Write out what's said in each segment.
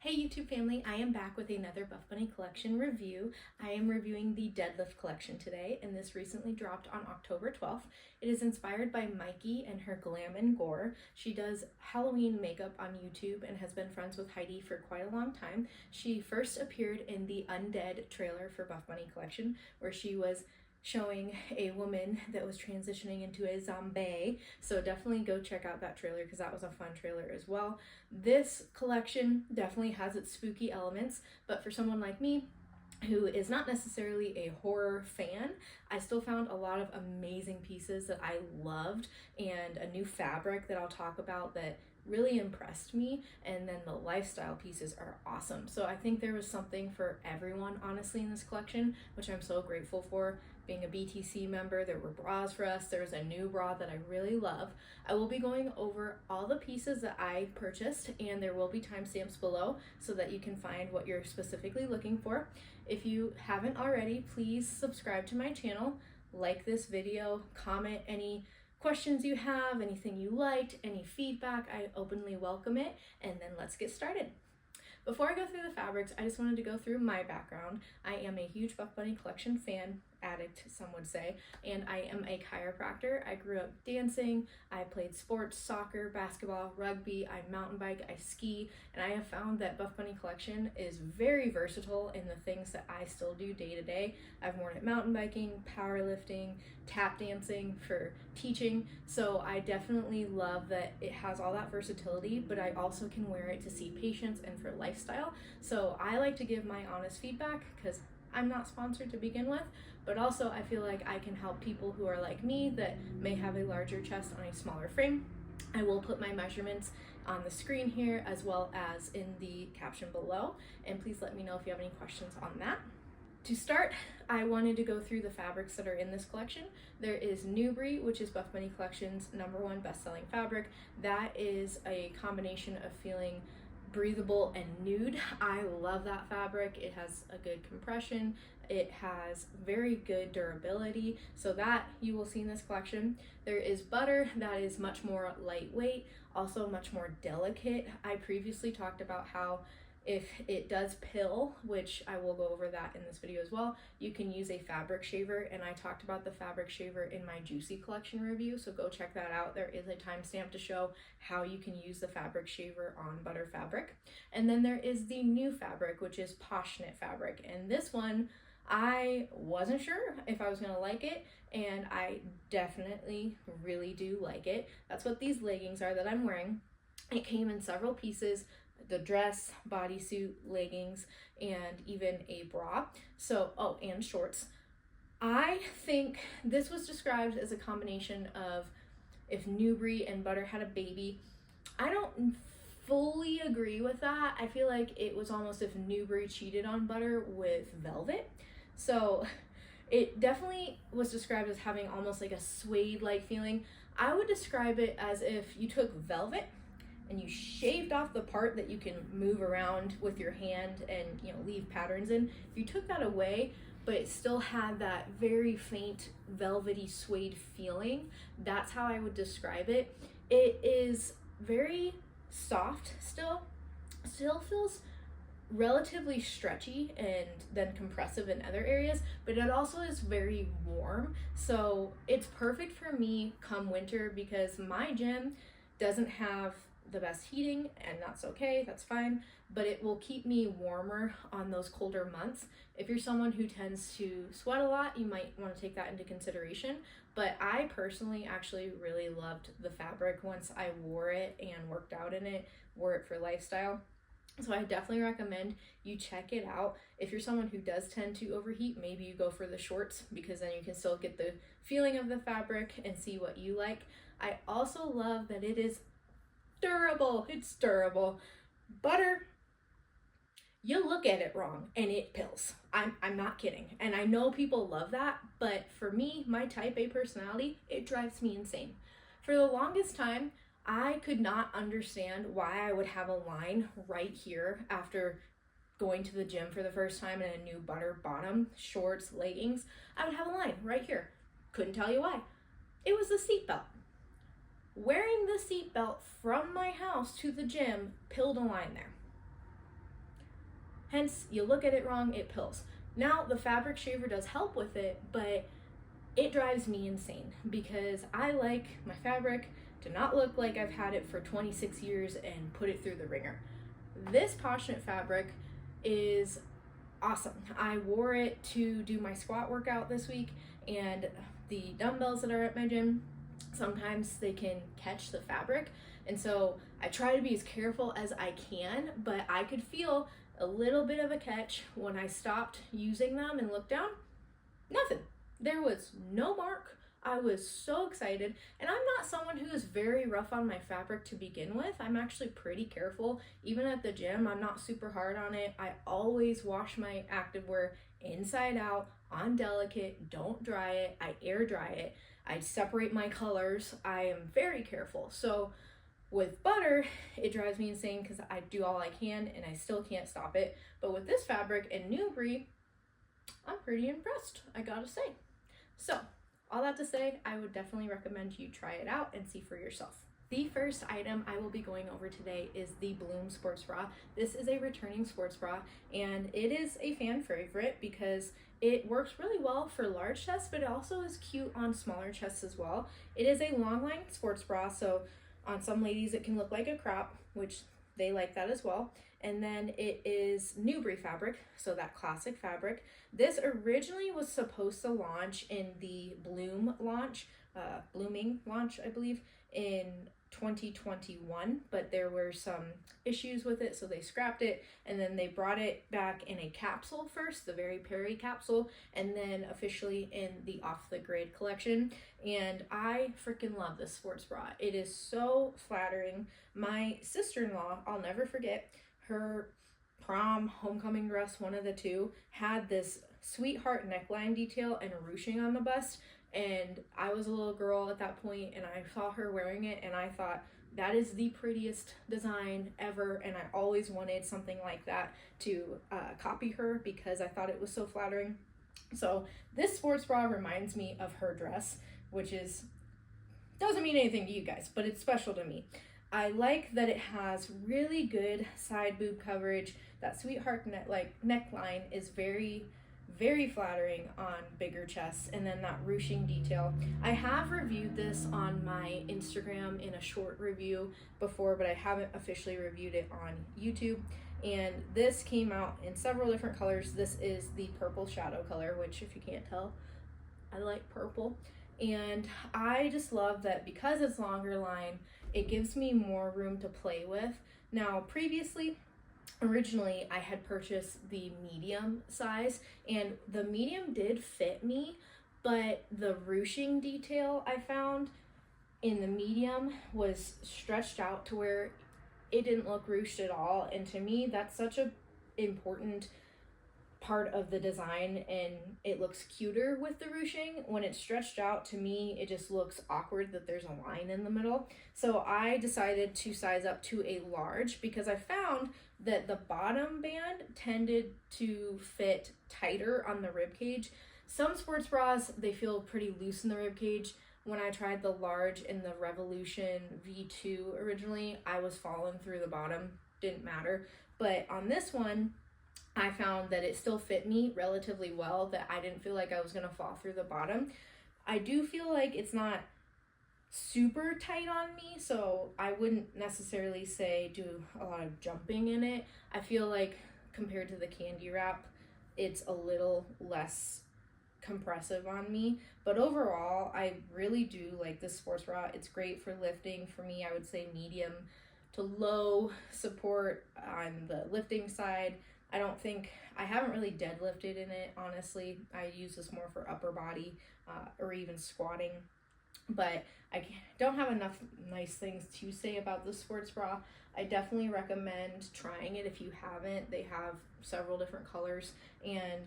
Hey YouTube family, I am back with another Buffbunny collection review. I am reviewing the Deadlift Collection today, and this recently dropped on October 12th. It is inspired by Mykie and her glam and gore. She does Halloween makeup on YouTube and has been friends with Heidi for quite a long time. She first appeared in the Undead trailer for Buffbunny Collection, where she was showing a woman that was transitioning into a zombie. So definitely go check out that trailer because that was a fun trailer as well. This collection definitely has its spooky elements, but for someone like me who is not necessarily a horror fan, I still found a lot of amazing pieces that I loved and a new fabric that I'll talk about that really impressed me, and then the lifestyle pieces are awesome. So I think there was something for everyone honestly in this collection, which I'm so grateful for. Being a BTC member, there were bras for us. There was a new bra that I really love. I will be going over all the pieces that I purchased, and there will be timestamps below so that you can find what you're specifically looking for. If you haven't already, please subscribe to my channel, like this video, comment any questions you have, anything you liked, any feedback. I openly welcome it, and then let's get started. Before I go through the fabrics, I just wanted to go through my background. I am a huge Buffbunny Collection fan, addict some would say, and I am a chiropractor. I grew up dancing, I played sports, soccer, basketball, rugby, I mountain bike, I ski, and I have found that Buffbunny Collection is very versatile in the things that I still do day to day. I've worn it mountain biking, powerlifting, tap dancing for teaching, so I definitely love that it has all that versatility, but I also can wear it to see patients and for lifestyle. So I like to give my honest feedback because I'm not sponsored to begin with, but also I feel like I can help people who are like me that may have a larger chest on a smaller frame. I will put my measurements on the screen here as well as in the caption below, and please let me know if you have any questions on that. To start, I wanted to go through the fabrics that are in this collection. There is Newbury, which is Buffbunny Collection's #1 best-selling fabric. That is a combination of feeling breathable and nude. I love that fabric. It has a good compression. It has very good durability, so that you will see in this collection. There is Butter, that is much more lightweight, also much more delicate. I previously talked about how if it does pill, which I will go over that in this video as well, you can use a fabric shaver, and I talked about the fabric shaver in my Juicy collection review, so go check that out. There is a timestamp to show how you can use the fabric shaver on Butter fabric. And then there is the new fabric, which is Poshknit fabric, and this one I wasn't sure if I was gonna like it, and I definitely really do like it. That's what these leggings are that I'm wearing. It came in several pieces: the dress, bodysuit, leggings, and even a bra. So, oh, and shorts. I think this was described as a combination of if Newbury and Butter had a baby. I don't fully agree with that. I feel like it was almost if Newbury cheated on Butter with velvet. So it definitely was described as having almost like a suede-like feeling. I would describe it as if you took velvet and you shaved off the part that you can move around with your hand and, you know, leave patterns in. If you took that away, but it still had that very faint velvety suede feeling, that's how I would describe it. It is very soft still feels relatively stretchy and then compressive in other areas, but it also is very warm. So it's perfect for me come winter because my gym doesn't have the best heating, and that's okay, that's fine, but it will keep me warmer on those colder months. If you're someone who tends to sweat a lot, you might want to take that into consideration, but I personally actually really loved the fabric once I wore it and worked out in it, wore it for lifestyle. So I definitely recommend you check it out. If you're someone who does tend to overheat, maybe you go for the shorts because then you can still get the feeling of the fabric and see what you like. I also love that it is durable. It's durable. Butter, you look at it wrong and it pills. I'm not kidding. And I know people love that, but for me, my type A personality, it drives me insane. For the longest time, I could not understand why I would have a line right here after going to the gym for the first time in a new Butter bottom, shorts, leggings. I would have a line right here. Couldn't tell you why. It was the seatbelt. Wearing the seatbelt from my house to the gym pilled a line there. Hence, you look at it wrong, it pills. Now, the fabric shaver does help with it, but it drives me insane because I like my fabric to not look like I've had it for 26 years and put it through the ringer. This Poshknit fabric is awesome. I wore it to do my squat workout this week, and the dumbbells that are at my gym, sometimes they can catch the fabric, and so I try to be as careful as I can, but I could feel a little bit of a catch when I stopped using them and looked down. Nothing. There was no mark. I was so excited, and I'm not someone who is very rough on my fabric to begin with. I'm actually pretty careful. Even at the gym, I'm not super hard on it. I always wash my activewear inside out, on delicate, don't dry it, I air dry it, I separate my colors. I am very careful. So with butter, it drives me insane because I do all I can and I still can't stop it. But with this fabric and Nubri, I'm pretty impressed, I gotta say. So all that to say, I would definitely recommend you try it out and see for yourself. The first item I will be going over today is the Bloom sports bra. This is a returning sports bra, and it is a fan favorite because it works really well for large chests, but it also is cute on smaller chests as well. It is a long line sports bra, so on some ladies it can look like a crop, which they like that as well. And then it is Nubri fabric, so that classic fabric. This originally was supposed to launch in the blooming launch, I believe, in 2021, but there were some issues with it, so they scrapped it, and then they brought it back in a capsule first, the Very Perry capsule, and then officially in the Off the Grid collection. And I freaking love this sports bra. It is so flattering. My sister-in-law, I'll never forget, her prom, homecoming dress, one of the two, had this sweetheart neckline detail and ruching on the bust. And I was a little girl at that point, and I saw her wearing it, and I thought, that is the prettiest design ever, and I always wanted something like that to copy her because I thought it was so flattering. So this sports bra reminds me of her dress, which doesn't mean anything to you guys, but it's special to me. I like that it has really good side boob coverage. That sweetheart neckline is very, very flattering on bigger chests, and then that ruching detail. I have reviewed this on my Instagram in a short review before, but I haven't officially reviewed it on YouTube. And this came out in several different colors. This is the purple shadow color, which if you can't tell, I like purple. And I just love that because it's longer line, it gives me more room to play with. Now, originally I had purchased the medium size, and the medium did fit me, but the ruching detail I found in the medium was stretched out to where it didn't look ruched at all. And to me, that's such a important part of the design, and it looks cuter with the ruching. When it's stretched out, to me it just looks awkward that there's a line in the middle. So I decided to size up to a large because I found that the bottom band tended to fit tighter on the rib cage. Some sports bras, they feel pretty loose in the rib cage. When I tried the large in the Revolution V2 originally, I was falling through the bottom, didn't matter. But on this one, I found that it still fit me relatively well, that I didn't feel like I was gonna fall through the bottom. I do feel like it's not super tight on me, so I wouldn't necessarily say do a lot of jumping in it. I feel like compared to the candy wrap, it's a little less compressive on me, but overall I really do like this sports bra. It's great for lifting. For me, I would say medium to low support on the lifting side. I haven't really deadlifted in it, honestly. I use this more for upper body or even squatting, but I don't have enough nice things to say about the sports bra. I definitely recommend trying it if you haven't. They have several different colors, and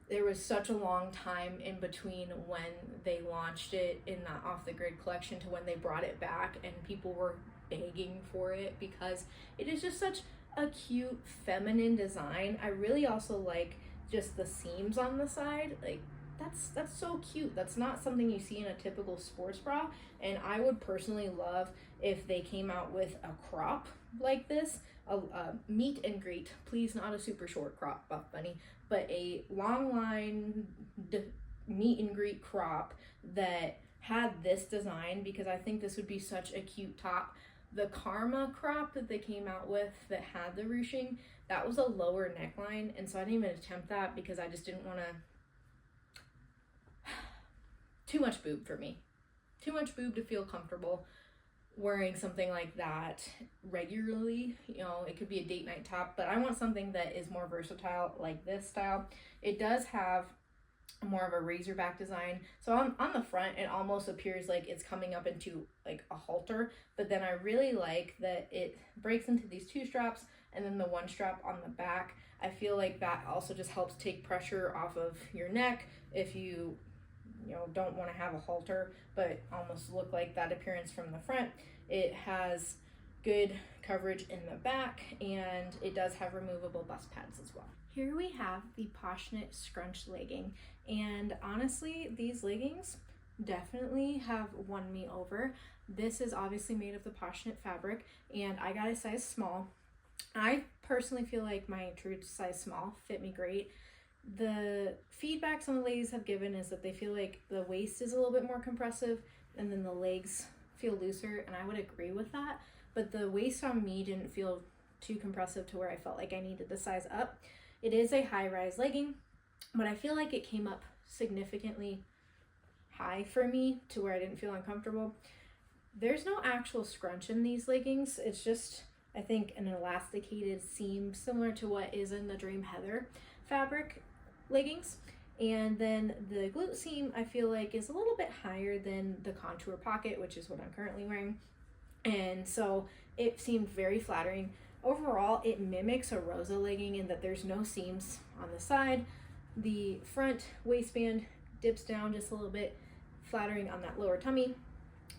there was such a long time in between when they launched it in the Off the Grid collection to when they brought it back, and people were begging for it because it is just such a cute feminine design. I really also like just the seams on the side. Like that's so cute. That's not something you see in a typical sports bra, and I would personally love if they came out with a crop like this. a meet and greet, please not a super short crop Buffbunny, but a long line meet and greet crop that had this design, because I think this would be such a cute top. The Karma crop that they came out with that had the ruching, that was a lower neckline, and so I didn't even attempt that because I just didn't want to, too much boob for me. Too much boob to feel comfortable wearing something like that regularly. You know, it could be a date night top, but I want something that is more versatile, like this style. It does have more of a razorback design, so on the front it almost appears like it's coming up into like a halter, but then I really like that it breaks into these two straps and then the one strap on the back. I feel like that also just helps take pressure off of your neck if you don't want to have a halter but almost look like that appearance from the front. It has good coverage in the back, and it does have removable bust pads as well. Here we have the Poshknit Scrunch legging, and honestly these leggings definitely have won me over. This is obviously made of the Poshknit fabric, and I got a size small. I personally feel like my true size small fit me great. The feedback some of the ladies have given is that they feel like the waist is a little bit more compressive and then the legs feel looser, and I would agree with that, but the waist on me didn't feel too compressive to where I felt like I needed to size up. It is a high-rise legging, but I feel like it came up significantly high for me to where I didn't feel uncomfortable. There's no actual scrunch in these leggings. It's just, I think, an elasticated seam similar to what is in the Dream Heather fabric leggings. And then the glute seam I feel like is a little bit higher than the contour pocket, which is what I'm currently wearing. And so it seemed very flattering. Overall, it mimics a Rosa legging in that there's no seams on the side. The front waistband dips down just a little bit, flattering on that lower tummy.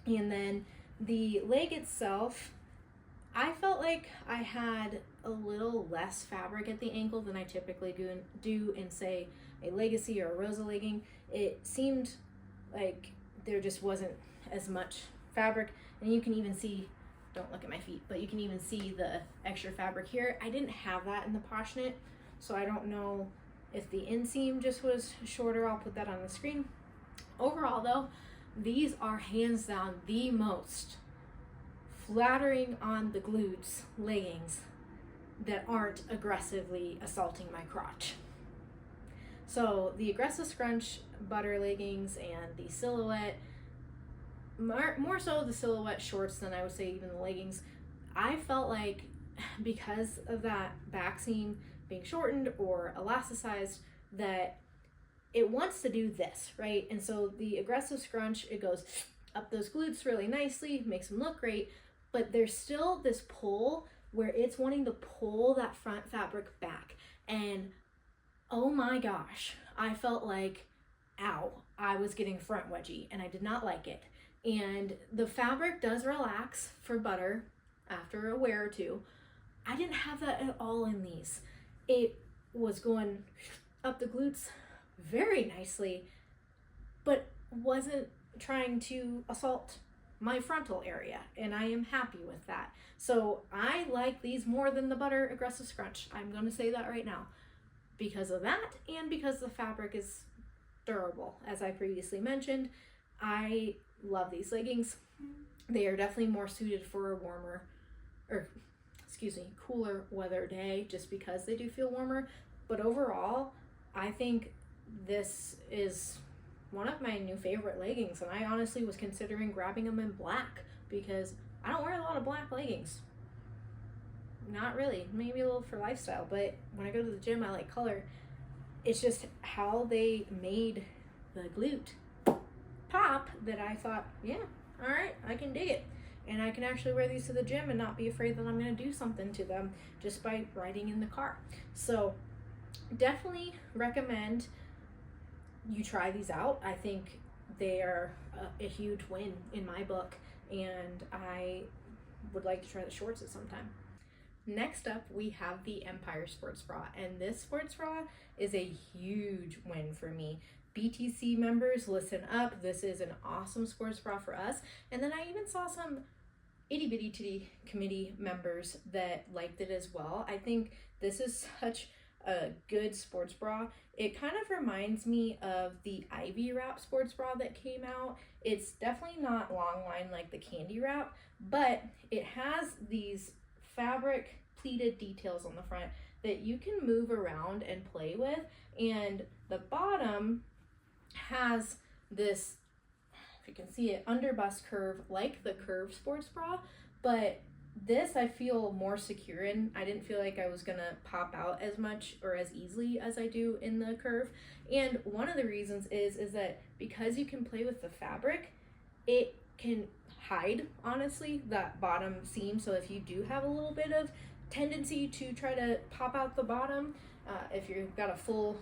And then the leg itself, I felt like I had a little less fabric at the ankle than I typically do in, say, a Legacy or a Rosa legging. It seemed like there just wasn't as much fabric, and you can even see, don't look at my feet, but you can even see the extra fabric here. I didn't have that in the Poshknit, so I don't know if the inseam just was shorter. I'll put that on the screen. Overall though, these are hands down the most flattering on the glutes leggings that aren't aggressively assaulting my crotch. So the aggressive scrunch butter leggings and the silhouette, more so the silhouette shorts than I would say even the leggings, I felt like because of that back seam being shortened or elasticized, that it wants to do this, right? And so the aggressive scrunch, it goes up those glutes really nicely, makes them look great, but there's still this pull where it's wanting to pull that front fabric back. And oh my gosh, I felt like, ow, I was getting front wedgie, and I did not like it. And the fabric does relax for butter after a wear or two. I didn't have that at all in these. It was going up the glutes very nicely, but wasn't trying to assault my frontal area, and I am happy with that. So I like these more than the butter aggressive scrunch. I'm going to say that right now because of that, and because the fabric is durable. As I previously mentioned, I love these leggings. They are definitely more suited for a cooler weather day, just because they do feel warmer. But overall, I think this is one of my new favorite leggings, and I honestly was considering grabbing them in black because I don't wear a lot of black leggings. Not really, maybe a little for lifestyle, but when I go to the gym I like color. It's just how they made the glute pop that I thought, yeah, all right, I can dig it. And I can actually wear these to the gym and not be afraid that I'm going to do something to them just by riding in the car. So definitely recommend you try these out. I think they are a huge win in my book, and I would like to try the shorts at some time. Next up, we have the Empire Sports Bra, and this sports bra is a huge win for me. BTC members, listen up. This is an awesome sports bra for us. And then I even saw some itty bitty titty committee members that liked it as well. I think this is such a good sports bra. It kind of reminds me of the Ivy Wrap sports bra that came out. It's definitely not long line like the Candy Wrap, but it has these fabric pleated details on the front that you can move around and play with, and the bottom has this, if you can see it, underbust curve like the Curve sports bra, but this I feel more secure in. I didn't feel like I was gonna pop out as much or as easily as I do in the Curve. And one of the reasons is that because you can play with the fabric, it can hide, honestly, that bottom seam. So if you do have a little bit of tendency to try to pop out the bottom, if you've got a full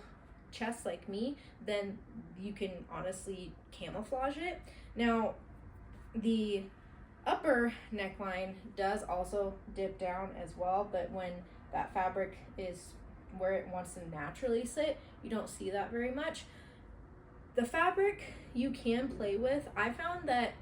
chest like me, then you can honestly camouflage it. Now, the upper neckline does also dip down as well, but when that fabric is where it wants to naturally sit, you don't see that very much. The fabric you can play with. I found that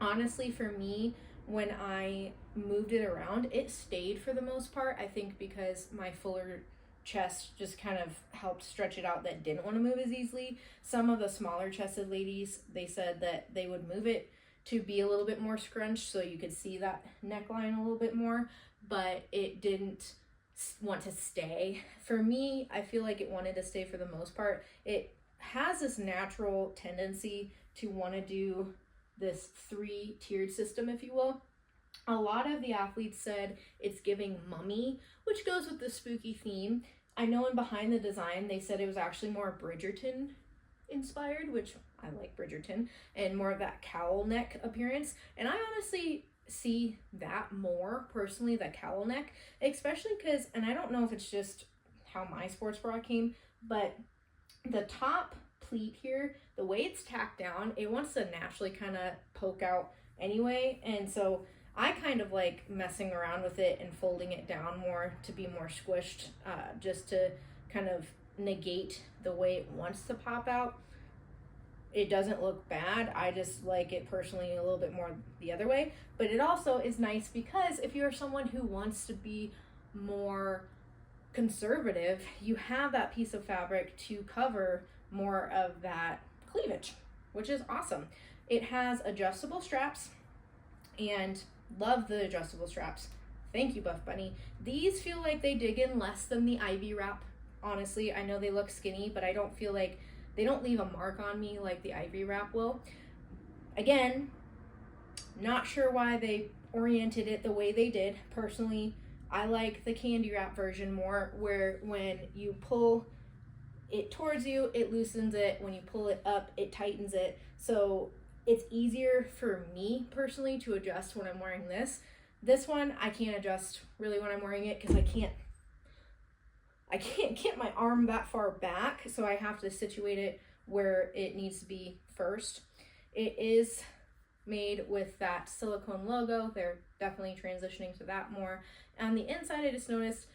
honestly for me, when I moved it around, it stayed for the most part. I think because my fuller chest just kind of helped stretch it out that didn't want to move as easily. Some of the smaller chested ladies, they said that they would move it to be a little bit more scrunched so you could see that neckline a little bit more, but it didn't want to stay. For me, I feel like it wanted to stay for the most part. It has this natural tendency to want to do this 3-tiered system, if you will. A lot of the athletes said it's giving mummy, which goes with the spooky theme. I know in behind the design, they said it was actually more Bridgerton inspired, which I like Bridgerton, and more of that cowl neck appearance. And I honestly see that more personally, that cowl neck, especially because, and I don't know if it's just how my sports bra came, but the top pleat here, the way it's tacked down, it wants to naturally kind of poke out anyway. And so I kind of like messing around with it and folding it down more to be more squished, just to kind of negate the way it wants to pop out. It doesn't look bad. I just like it personally a little bit more the other way. But it also is nice because if you're someone who wants to be more conservative, you have that piece of fabric to cover more of that cleavage, which is awesome. It has adjustable straps, and love the adjustable straps. Thank you, Buffbunny. These feel like they dig in less than the Ivy Wrap. Honestly, I know they look skinny, but I don't feel like they don't leave a mark on me like the Ivy Wrap will. Again, not sure why they oriented it the way they did. Personally, I like the Candy Wrap version more, where when you pull it towards you, it loosens it. When you pull it up, it tightens it. So it's easier for me personally to adjust when I'm wearing this. This one, I can't adjust really when I'm wearing it because I can't get my arm that far back, so I have to situate it where it needs to be first. It is made with that silicone logo. They're definitely transitioning to that more. On the inside, I just noticed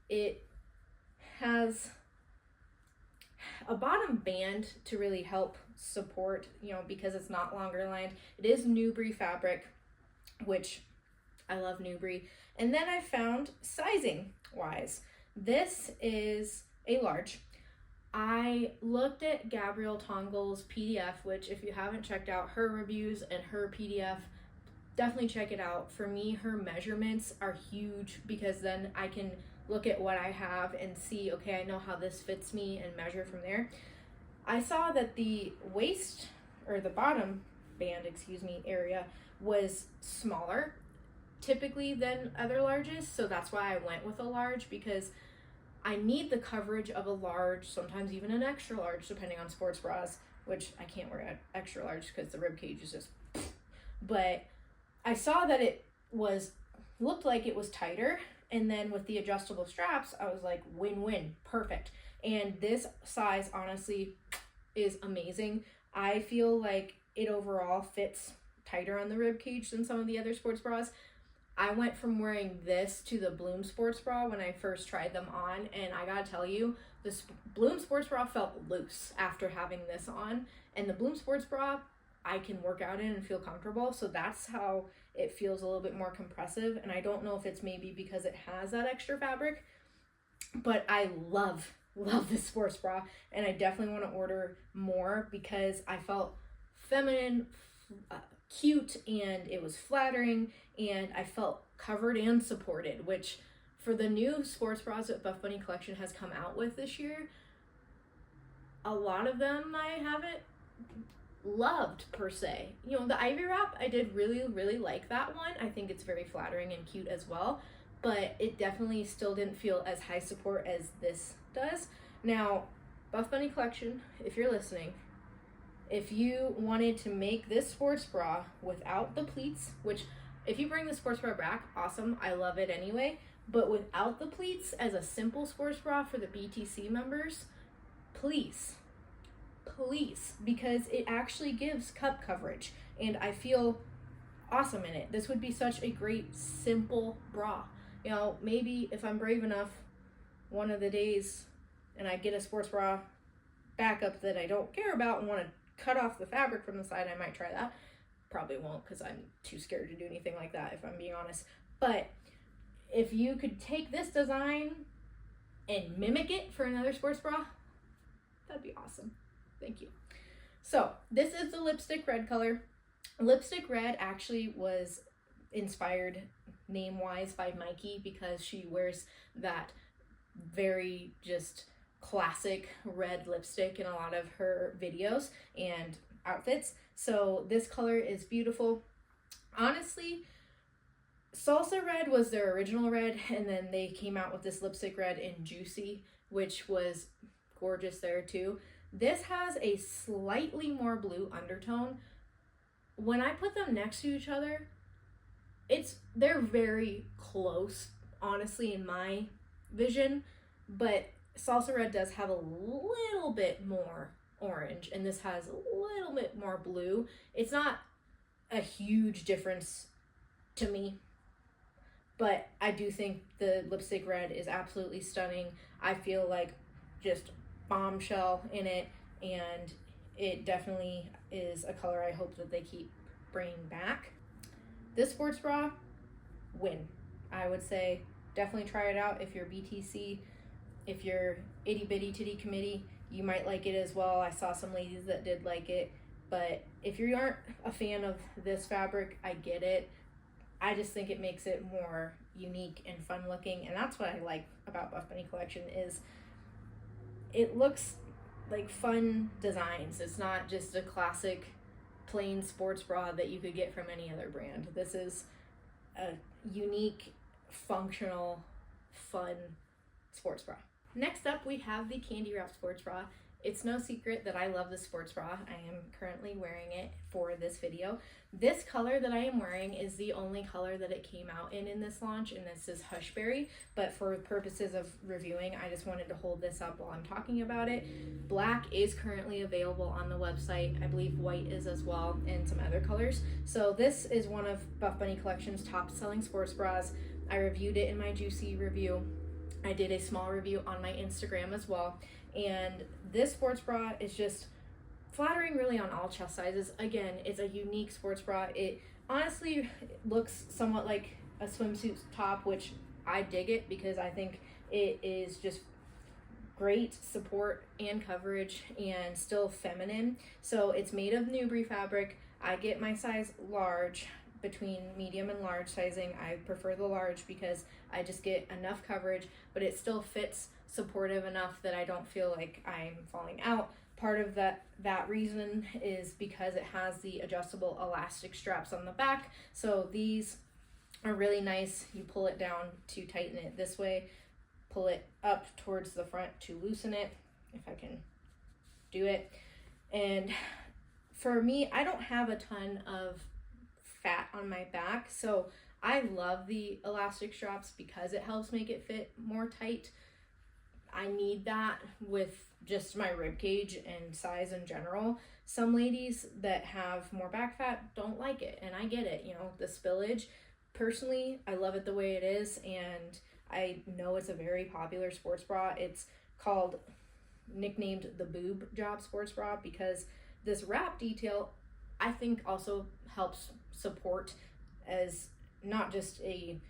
it has a bottom band to really help support, because it's not longer lined. It is Newbury fabric, which I love Newbury. And then I found sizing wise, this is a large. I looked at Gabrielle Tongle's PDF, which if you haven't checked out her reviews and her PDF, definitely check it out. For me, her measurements are huge because then I can look at what I have and see, okay, I know how this fits me and measure from there. I saw that the waist, or the bottom band, area was smaller typically than other larges, so that's why I went with a large, because I need the coverage of a large, sometimes even an extra large, depending on sports bras, which I can't wear an extra large because the rib cage is just, but I saw that it looked like it was tighter, and then with the adjustable straps, I was like, win-win, perfect. And this size, honestly, is amazing. I feel like it overall fits tighter on the rib cage than some of the other sports bras. I went from wearing this to the Bloom sports bra when I first tried them on, and I gotta tell you, the Bloom sports bra felt loose after having this on, and the Bloom sports bra, I can work out in and feel comfortable. So that's how it feels a little bit more compressive. And I don't know if it's maybe because it has that extra fabric, but I love this sports bra, and I definitely want to order more because I felt feminine, cute, and it was flattering, and I felt covered and supported, which for the new sports bras that Buffbunny Collection has come out with this year, a lot of them I haven't loved per se. You know, the Ivy wrap, I did really like that one. I think it's very flattering and cute as well, but it definitely still didn't feel as high support as this does. Now, Buffbunny Collection, if you're listening, if you wanted to make this sports bra without the pleats, which if you bring the sports bra back, awesome, I love it anyway, but without the pleats as a simple sports bra for the BTC members, please, because it actually gives cup coverage and I feel awesome in it. This would be such a great simple bra. You know, maybe if I'm brave enough one of the days and I get a sports bra backup that I don't care about and want to cut off the fabric from the side, I might try that. Probably won't because I'm too scared to do anything like that, if I'm being honest. But if you could take this design and mimic it for another sports bra, that'd be awesome. Thank you. So this is the lipstick red color. Lipstick red actually was inspired name-wise by Mykie because she wears that very just classic red lipstick in a lot of her videos and outfits. So this color is beautiful. Honestly, Salsa Red was their original red, and then they came out with this lipstick red in Juicy, which was gorgeous there too. This has a slightly more blue undertone. When I put them next to each other, they're very close, honestly, in my vision, but Salsa Red does have a little bit more orange, and this has a little bit more blue. It's not a huge difference to me, but I do think the lipstick red is absolutely stunning. I feel like just bombshell in it, and it definitely is a color I hope that they keep bringing back. This sports bra, win. I would say definitely try it out if you're BTC. If you're itty bitty titty committee, you might like it as well. I saw some ladies that did like it, but if you aren't a fan of this fabric, I get it. I just think it makes it more unique and fun looking, and that's what I like about Buffbunny Collection is it looks like fun designs. It's not just a classic plain sports bra that you could get from any other brand. This is a unique, functional, fun sports bra. Next up, we have the Candy Wrap Sports Bra. It's no secret that I love this sports bra. I am currently wearing it for this video. This color that I am wearing is the only color that it came out in this launch, and this is Hushberry, but for purposes of reviewing, I just wanted to hold this up while I'm talking about it. Black is currently available on the website. I believe white is as well, and some other colors. So this is one of Buffbunny Collection's top selling sports bras. I reviewed it in my Juicy review. I did a small review on my Instagram as well, and this sports bra is just flattering really on all chest sizes. Again, it's a unique sports bra. It honestly looks somewhat like a swimsuit top, which I dig it because I think it is just great support and coverage and still feminine. So it's made of Nubri fabric. I get my size large. Between medium and large sizing, I prefer the large because I just get enough coverage, but it still fits supportive enough that I don't feel like I'm falling out. Part of that reason is because it has the adjustable elastic straps on the back, so these are really nice. You pull it down to tighten it this way, pull it up towards the front to loosen it, if I can do it. And for me, I don't have a ton of fat on my back, so I love the elastic straps because it helps make it fit more tight. I need that with just my rib cage and size in general. Some ladies that have more back fat don't like it, and I get it, you know, the spillage. Personally, I love it the way it is, and I know it's a very popular sports bra. It's nicknamed the boob job sports bra because this wrap detail I think also helps support as not just a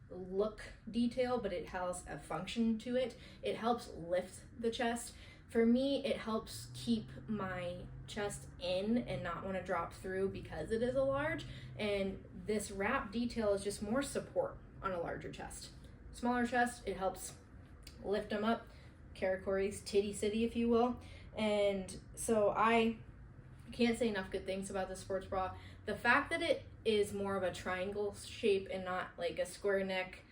look detail, but it has a function to it. It helps lift the chest. For me, it helps keep my chest in and not want to drop through because it is a large. And this wrap detail is just more support on a larger chest. Smaller chest, it helps lift them up. Karakuri's titty city, if you will. And so I can't say enough good things about the sports bra. The fact that it is more of a triangle shape and not like a square neck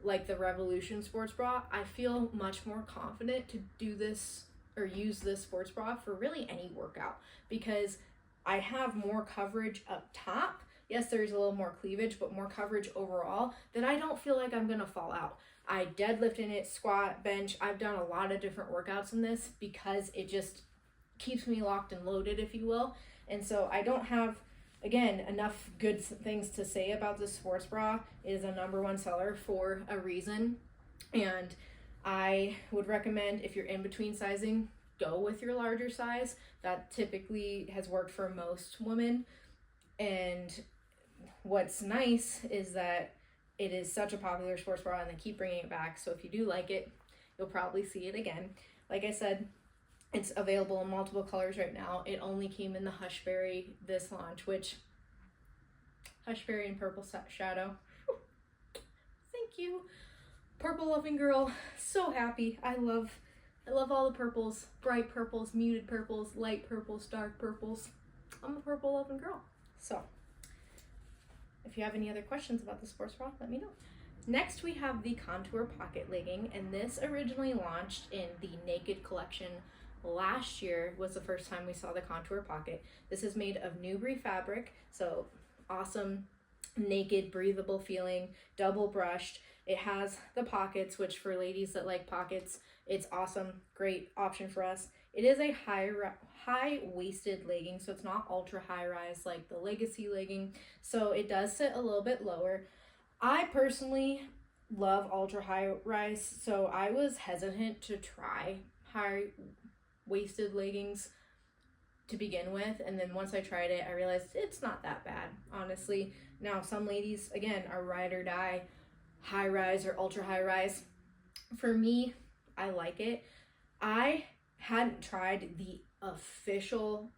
like the Revolution sports bra, I feel much more confident to do this or use this sports bra for really any workout, because I have more coverage up top. Yes, there's a little more cleavage, but more coverage overall, that I don't feel like I'm gonna fall out. I deadlift in it, squat, bench. I've done a lot of different workouts in this because it just keeps me locked and loaded, if you will. And so I don't have, again, enough good things to say about this sports bra. It is a #1 seller for a reason. And I would recommend, if you're in between sizing, go with your larger size. That typically has worked for most women. And what's nice is that it is such a popular sports bra and they keep bringing it back. So if you do like it, you'll probably see it again. Like I said, it's available in multiple colors right now. It only came in the Hushberry this launch, which Hushberry and Purple Shadow. Thank you. Purple loving girl. So happy. I love all the purples. Bright purples, muted purples, light purples, dark purples. I'm a purple loving girl. So if you have any other questions about the sports bra, let me know. Next, we have the Contour Pocket Legging, and this originally launched in the Naked Collection last year. Was the first time we saw the Contour Pocket. This is made of Newbury fabric, so awesome, naked, breathable feeling, double brushed. It has the pockets, which for ladies that like pockets, it's awesome, great option for us. It is a high-waisted legging, so it's not ultra high-rise like the Legacy legging, so it does sit a little bit lower. I personally love ultra high-rise, so I was hesitant to try high-waisted leggings to begin with, and then once I tried it, I realized it's not that bad, honestly. Now, some ladies, again, are ride or die, high-rise or ultra high-rise. For me, I like it. I hadn't tried the official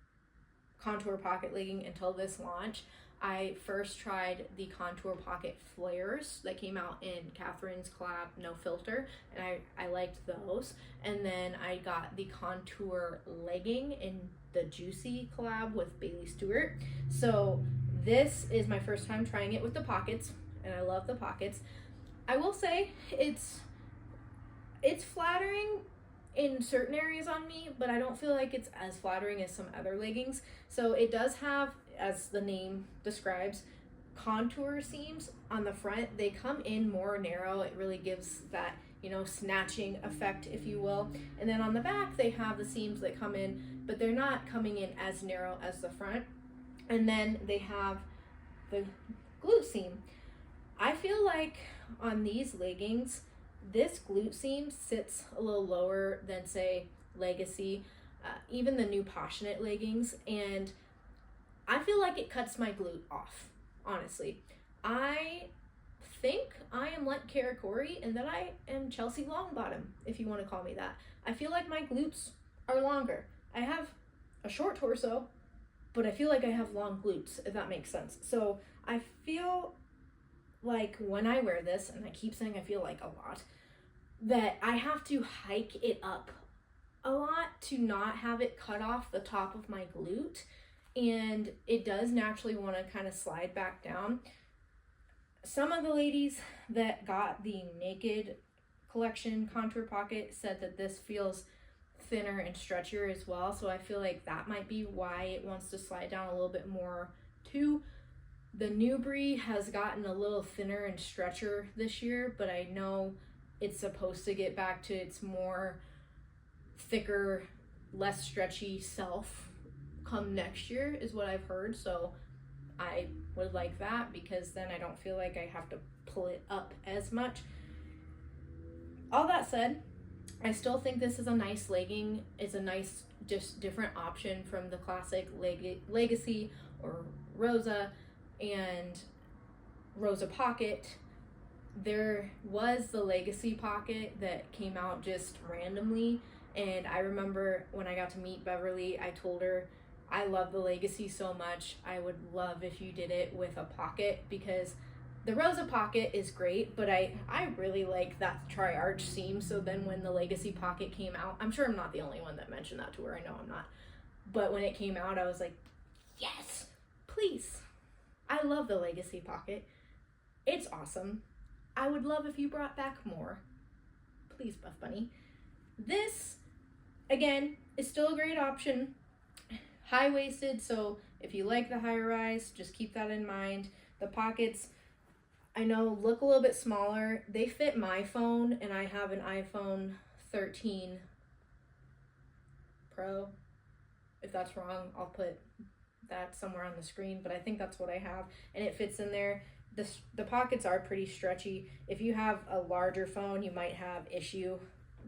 Contour Pocket Legging until this launch. I first tried the Contour Pocket Flares that came out in Catherine's collab No Filter, and I liked those. And then I got the Contour Legging in the Juicy collab with Bailey Stewart. So this is my first time trying it with the pockets, and I love the pockets. I will say it's flattering in certain areas on me, but I don't feel like it's as flattering as some other leggings. So it does have, as the name describes, contour seams on the front. They come in more narrow. It really gives that, you know, snatching effect, if you will. And then on the back, they have the seams that come in, but they're not coming in as narrow as the front. And then they have the glute seam. I feel like on these leggings, this glute seam sits a little lower than, say, Legacy, even the new Poshknit leggings, and I feel like it cuts my glute off, honestly. I think I am like Karakuri and that I am Chelsea Longbottom, if you want to call me that. I feel like my glutes are longer. I have a short torso, but I feel like I have long glutes, if that makes sense. So I feel like when I wear this, and I keep saying I feel like a lot, that I have to hike it up a lot to not have it cut off the top of my glute, and it does naturally want to kind of slide back down. Some of the ladies that got the Naked Collection Contour Pocket said that this feels thinner and stretchier as well, so I feel like that might be why it wants to slide down a little bit more too. The Newbury has gotten a little thinner and stretchier this year, but I know it's supposed to get back to its more thicker, less stretchy self come next year, is what I've heard. So I would like that, because then I don't feel like I have to pull it up as much. All that said, I still think this is a nice legging. It's a nice, just different option from the classic Legacy or Rosa and Rosa Pocket. There was the Legacy Pocket that came out just randomly, and I remember when I got to meet Beverly, I told her I love the Legacy so much. I would love if you did it with a pocket, because the Rosa Pocket is great, but I really like that tri-arch seam. So then when the Legacy Pocket came out, I'm sure I'm not the only one that mentioned that to her. I know I'm not. But when it came out, I was like, yes, please. I love the Legacy Pocket. It's awesome. I would love if you brought back more. Please, Buffbunny. This, again, is still a great option. High-waisted, so if you like the high rise, just keep that in mind. The pockets, I know, look a little bit smaller. They fit my phone, and I have an iPhone 13 Pro. If that's wrong, I'll put that somewhere on the screen, but I think that's what I have, and it fits in there. The pockets are pretty stretchy. If you have a larger phone, you might have issue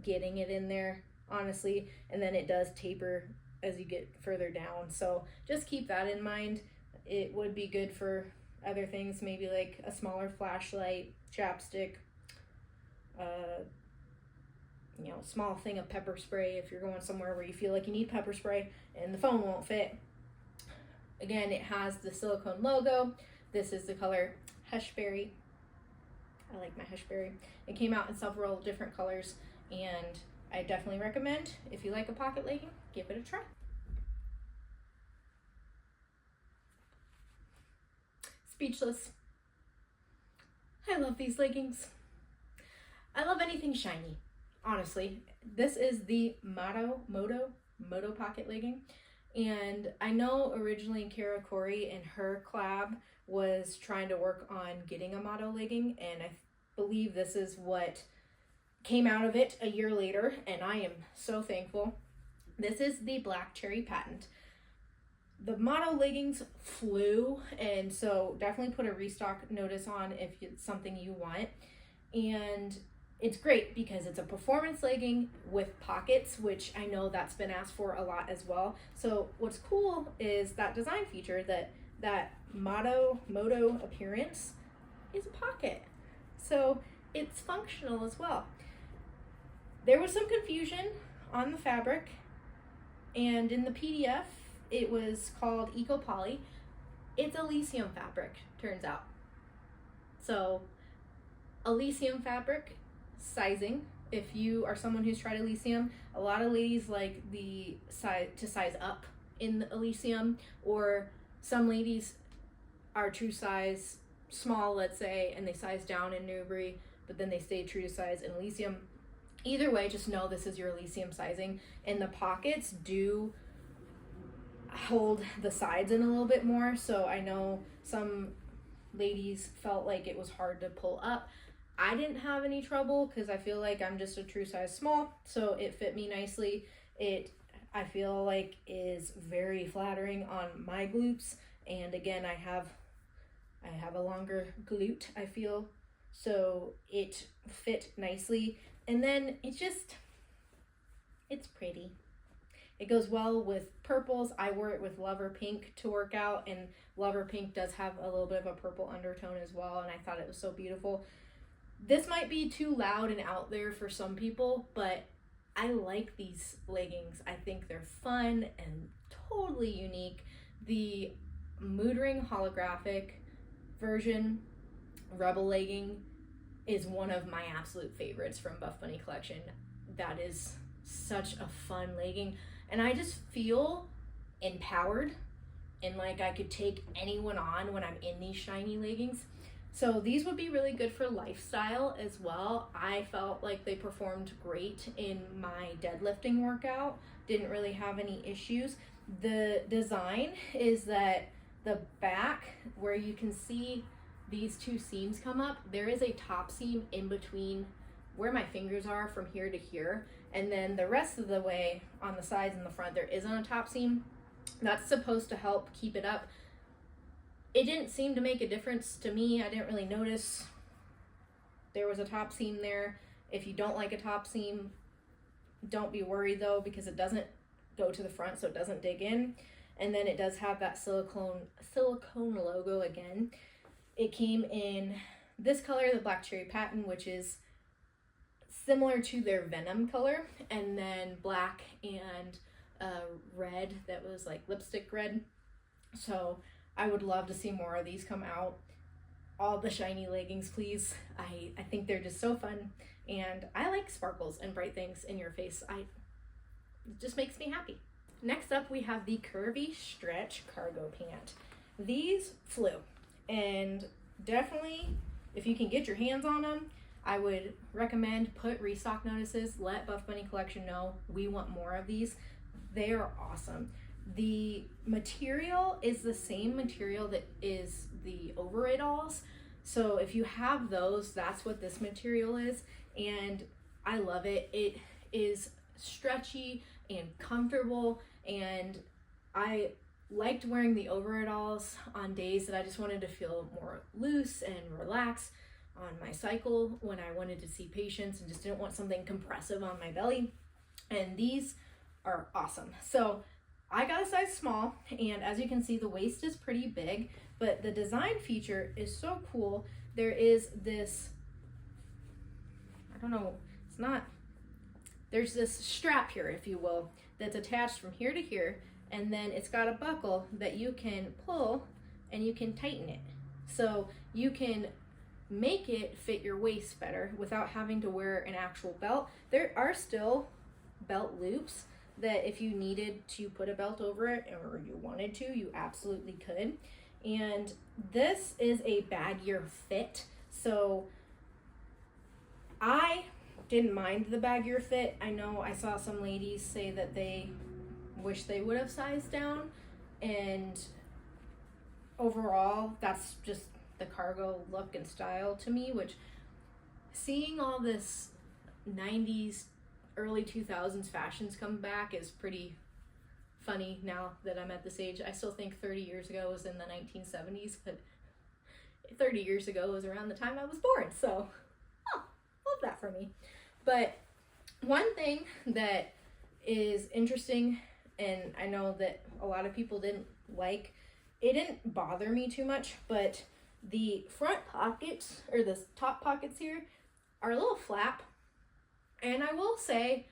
getting it in there, honestly, and then it does taper as you get further down. So just keep that in mind. It would be good for other things, maybe like a smaller flashlight, chapstick, small thing of pepper spray if you're going somewhere where you feel like you need pepper spray and the phone won't fit. Again, it has the silicone logo. This is the color Hushberry. I like my Hushberry. It came out in several different colors, and I definitely recommend, if you like a pocket legging, give it a try. Speechless. I love these leggings. I love anything shiny, honestly. This is the Moto pocket legging. And I know originally Kara Corey in her collab was trying to work on getting a Moto legging, and I believe this is what came out of it a year later, and I am so thankful. This is the Black Cherry Patent. The Moto leggings flew, and so definitely put a restock notice on if it's something you want. And it's great because it's a performance legging with pockets, which I know that's been asked for a lot as well. So what's cool is that design feature, that Moto appearance is a pocket. So it's functional as well. There was some confusion on the fabric, and in the PDF, it was called Eco Poly. It's Elysium fabric, turns out. So Elysium fabric sizing, if you are someone who's tried Elysium, a lot of ladies like the size up in the Elysium, or some ladies are true size small, let's say, and they size down in Newbury, but then they stay true to size in Elysium. Either way, just know this is your Elysium sizing, and the pockets do hold the sides in a little bit more. So I know some ladies felt like it was hard to pull up. I didn't have any trouble because I feel like I'm just a true size small, so it fit me nicely. I feel like is very flattering on my glutes, and again, I have a longer glute, I feel, so it fit nicely. And then it's pretty. It goes well with purples. I wore it with Lover Pink to work out, and Lover Pink does have a little bit of a purple undertone as well, and I thought it was so beautiful. This might be too loud and out there for some people, but I like these leggings. I think they're fun and totally unique. The Mood Ring holographic version Rebel legging is one of my absolute favorites from Buffbunny Collection. That is such a fun legging, and I just feel empowered and like I could take anyone on when I'm in these shiny leggings. So these would be really good for lifestyle as well. I felt like they performed great in my deadlifting workout. Didn't really have any issues. The design is that the back, where you can see these two seams come up, there is a top seam in between where my fingers are from here to here. And then the rest of the way on the sides and the front, there isn't a top seam. That's supposed to help keep it up. It didn't seem to make a difference to me. I didn't really notice there was a top seam there. If you don't like a top seam, Don't be worried though, because it doesn't go to the front, so it doesn't dig in. And then it does have that silicone logo again. It came in this color, the black cherry patent, which is similar to their Venom color, and then black and red that was like lipstick red. So I would love to see more of these come out. All the shiny leggings, please. I think they're just so fun, and I like sparkles and bright things in your face. It just makes me happy. Next up, we have the Curvy Stretch Cargo Pant. These flew, and definitely, if you can get your hands on them, I would recommend put restock notices. Let Buffbunny Collection know we want more of these. They are awesome. The material is the same material that is the overalls. So if you have those, that's what this material is, and I love it. It is stretchy and comfortable, and I liked wearing the overalls on days that I just wanted to feel more loose and relaxed on my cycle, when I wanted to see patients and just didn't want something compressive on my belly. And these are awesome. So I got a size small, and as you can see, the waist is pretty big, but the design feature is so cool. There is this, I don't know, it's not, there's this strap here, if you will, that's attached from here to here, and then it's got a buckle that you can pull and you can tighten it. So you can make it fit your waist better without having to wear an actual belt. There are still belt loops that if you needed to put a belt over it, or you wanted to, you absolutely could. And this is a baggier fit, so I didn't mind the baggier fit. I know I saw some ladies say that they wish they would have sized down, and overall that's just the cargo look and style to me, which, seeing all this 90s, early 2000s fashions come back is pretty funny now that I'm at this age. I still think 30 years ago was in the 1970s, but 30 years ago was around the time I was born, so love that for me. But one thing that is interesting, and I know that a lot of people didn't like, it didn't bother me too much, but the front pockets, or the top pockets here, are a little flap. And I will say,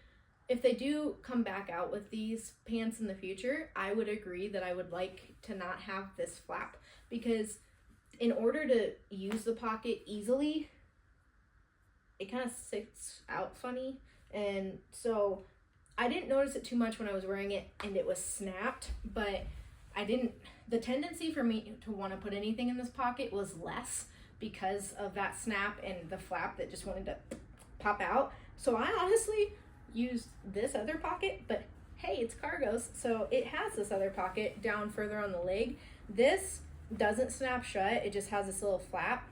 if they do come back out with these pants in the future, I would agree that I would like to not have this flap, because in order to use the pocket easily, it kind of sits out funny. And so I didn't notice it too much when I was wearing it and it was snapped, but the tendency for me to want to put anything in this pocket was less because of that snap and the flap that just wanted to pop out. So I honestly used this other pocket, but hey, it's cargos, so it has this other pocket down further on the leg. This doesn't snap shut, it just has this little flap,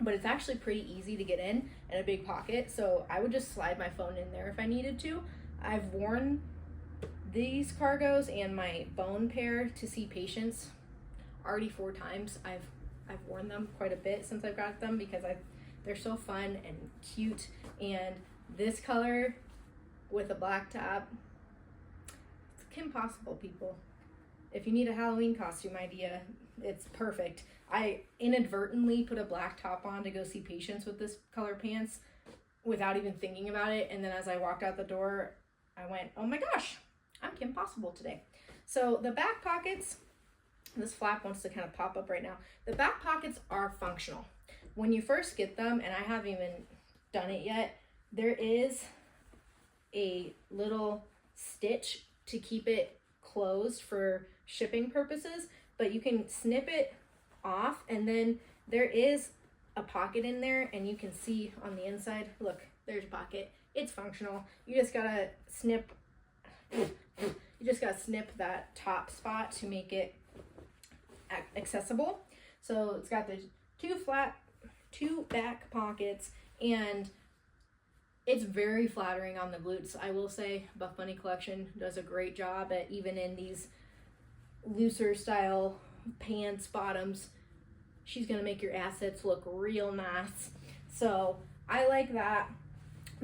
but it's actually pretty easy to get in a big pocket, so I would just slide my phone in there if I needed to. I've worn these cargos and my bone pair to see patients already 4 times. I've worn them quite a bit since I've got them, because they're so fun and cute. And this color with a black top, it's Kim Possible, people. If you need a Halloween costume idea, it's perfect. I inadvertently put a black top on to go see patients with this color pants without even thinking about it, and then as I walked out the door, I went, oh my gosh, I'm Kim Possible today. So the back pockets, this flap wants to kind of pop up right now. The back pockets are functional. When you first get them, and I haven't even done it yet, there is a little stitch to keep it closed for shipping purposes, but you can snip it off, and then there is a pocket in there, and you can see on the inside, look, there's a pocket. It's functional. You just gotta snip that top spot to make it accessible. So it's got the two back pockets, and it's very flattering on the glutes. I will say Buffbunny Collection does a great job at, even in these looser style pants, bottoms, she's gonna make your assets look real nice. So I like that.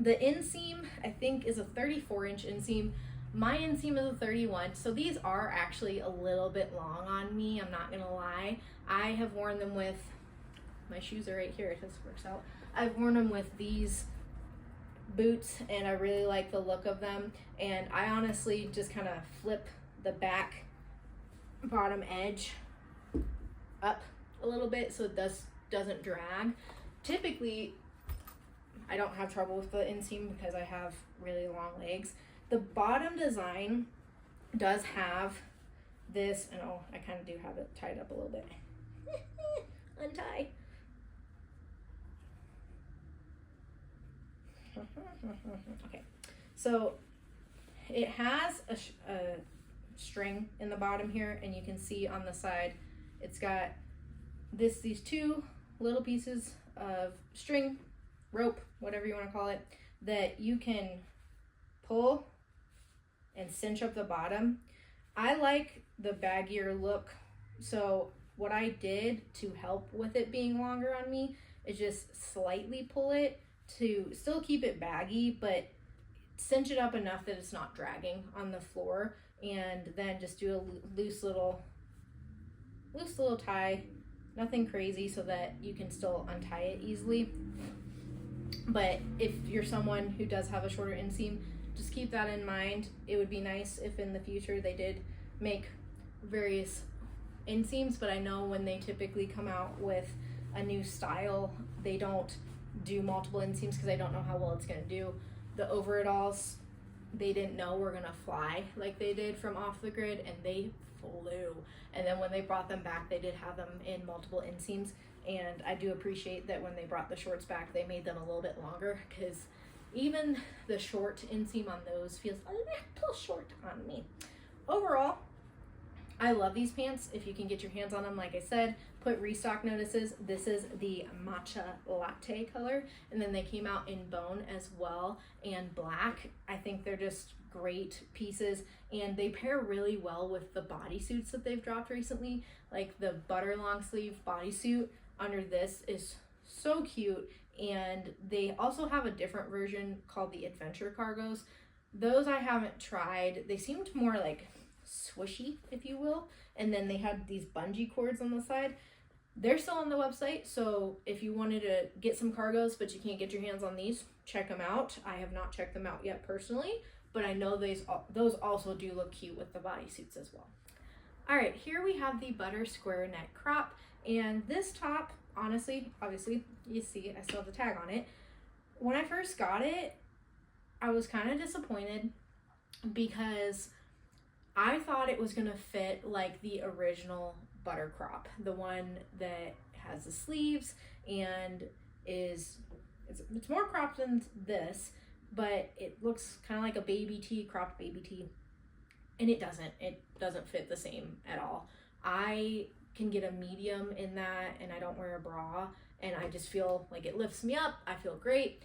The inseam, I think, is a 34-inch inseam. My inseam is a 31, so these are actually a little bit long on me, I'm not gonna lie. I have worn them with, my shoes are right here, this works out. I've worn them with these boots and I really like the look of them, and I honestly just kind of flip the back bottom edge up a little bit so it doesn't drag. Typically, I don't have trouble with the inseam because I have really long legs. The bottom design does have this, and oh, I kind of do have it tied up a little bit. Untie. Okay, so it has a string in the bottom here, and you can see on the side it's got these two little pieces of string, rope, whatever you want to call it, that you can pull and cinch up the bottom. I like the baggier look, so what I did to help with it being longer on me is just slightly pull it to still keep it baggy, but cinch it up enough that it's not dragging on the floor, and then just do a loose little tie, nothing crazy, so that you can still untie it easily. But if you're someone who does have a shorter inseam, just keep that in mind. It would be nice if in the future they did make various inseams, but I know when they typically come out with a new style, they don't do multiple inseams because I don't know how well it's going to do. The over-it-alls, they didn't know were going to fly like they did from Off the Grid, and they flew. And then when they brought them back, they did have them in multiple inseams, and I do appreciate that when they brought the shorts back, they made them a little bit longer, because even the short inseam on those feels a little short on me. Overall, I love these pants. If you can get your hands on them, like I said, put restock notices. This is the matcha latte color, and then they came out in bone as well and black. I think they're just great pieces, and they pair really well with the bodysuits that they've dropped recently. Like the butter long sleeve bodysuit under this is so cute, and they also have a different version called the adventure cargos. Those I haven't tried. They seemed more like swishy, if you will, and then they had these bungee cords on the side. They're still on the website, so if you wanted to get some cargos but you can't get your hands on these, check them out. I have not checked them out yet personally, but I know those also do look cute with the bodysuits as well. All right, here we have the butter square neck crop, and this top, honestly, obviously, you see I still have the tag on it. When I first got it, I was kind of disappointed because I thought it was gonna fit like the original butter crop, the one that has the sleeves and it's more cropped than this, but it looks kind of like a baby tee, cropped baby tee, and it doesn't fit the same at all. I can get a medium in that, and I don't wear a bra, and I just feel like it lifts me up. I feel great.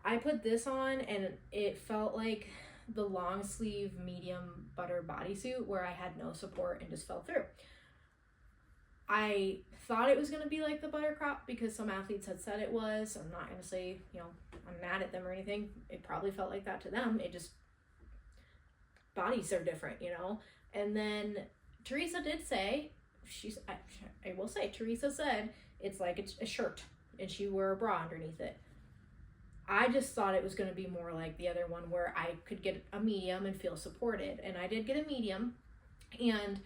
I put this on and it felt like the long sleeve medium butter bodysuit where I had no support and just fell through. I thought it was going to be like the butter crop because some athletes had said it was. I'm not going to say, I'm mad at them or anything. It probably felt like that to them. It just, bodies are different, And then Teresa did say, I will say, Teresa said it's like a shirt and she wore a bra underneath it. I just thought it was going to be more like the other one where I could get a medium and feel supported. And I did get a medium. And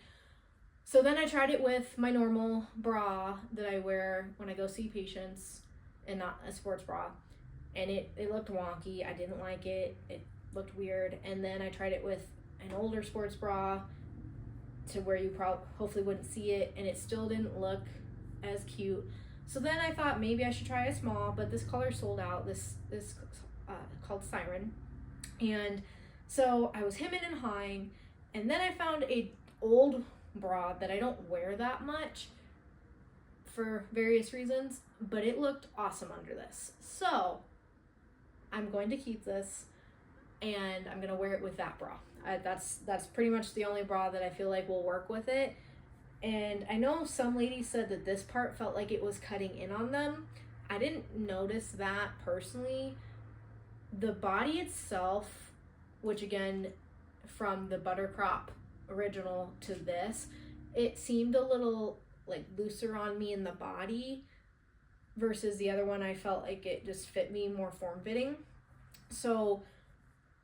so then I tried it with my normal bra that I wear when I go see patients and not a sports bra. And it looked wonky. I didn't like it. It looked weird. And then I tried it with an older sports bra to where you hopefully wouldn't see it. And it still didn't look as cute. So then I thought maybe I should try a small, but this color sold out, this called Siren. And so I was hemming and hawing, and then I found a old bra that I don't wear that much for various reasons, but it looked awesome under this. So I'm going to keep this, and I'm going to wear it with that bra. That's pretty much the only bra that I feel like will work with it. And I know some ladies said that this part felt like it was cutting in on them. I didn't notice that personally, The body itself, which again, from the Buttercrop original to this, it seemed a little like looser on me in the body versus the other one. I felt like it just fit me more form-fitting. So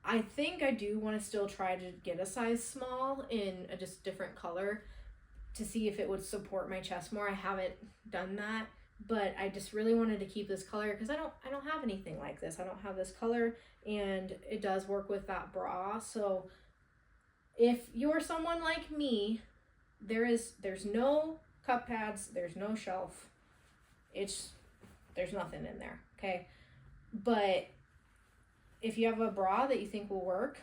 I think I do want to still try to get a size small in a just different color to see if it would support my chest more. I haven't done that, but I just really wanted to keep this color because I don't have anything like this. I don't have this color, and it does work with that bra. So if you're someone like me, there's no cup pads, there's no shelf. There's nothing in there, okay? But if you have a bra that you think will work,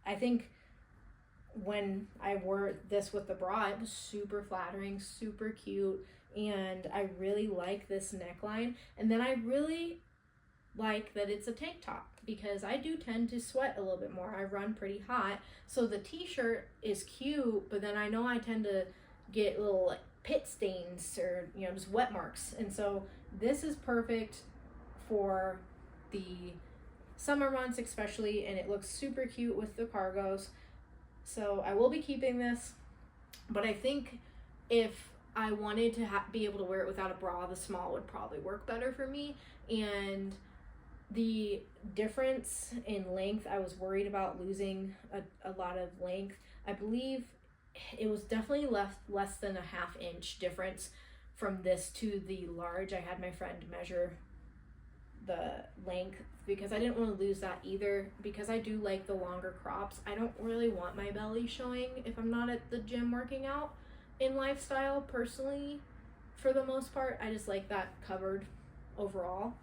I think when I wore this with the bra, it was super flattering, super cute, and I really like this neckline. And then I really like that it's a tank top because I do tend to sweat a little bit more. I run pretty hot, so the t-shirt is cute, but then I know I tend to get little like pit stains or just wet marks, and so this is perfect for the summer months especially, and it looks super cute with the cargos. So I will be keeping this, but I think if I wanted to be able to wear it without a bra, the small would probably work better for me. And the difference in length, I was worried about losing a lot of length. I believe it was definitely less than a ½ inch difference from this to the large. I had my friend measure the length because I didn't want to lose that either, because I do like the longer crops. I don't really want my belly showing if I'm not at the gym working out in lifestyle personally. For the most part, I just like that covered overall.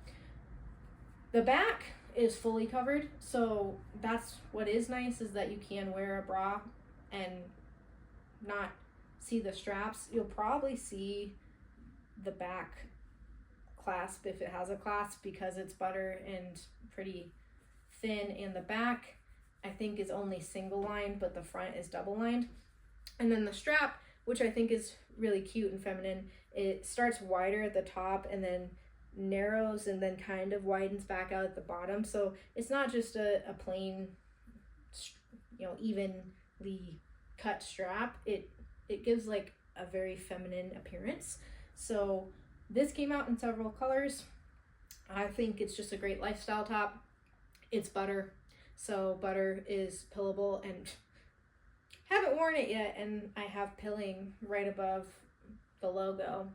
The back is fully covered, so that's what is nice, is that you can wear a bra and not see the straps. You'll probably see the back clasp if it has a clasp because it's butter and pretty thin, and the back I think is only single lined, but the front is double lined. And then the strap, which I think is really cute and feminine, it starts wider at the top and then narrows and then kind of widens back out at the bottom. So it's not just a plain, evenly cut strap. It gives like a very feminine appearance. So this came out in several colors. I think it's just a great lifestyle top. It's butter, so butter is pillable, and haven't worn it yet, and I have pilling right above the logo.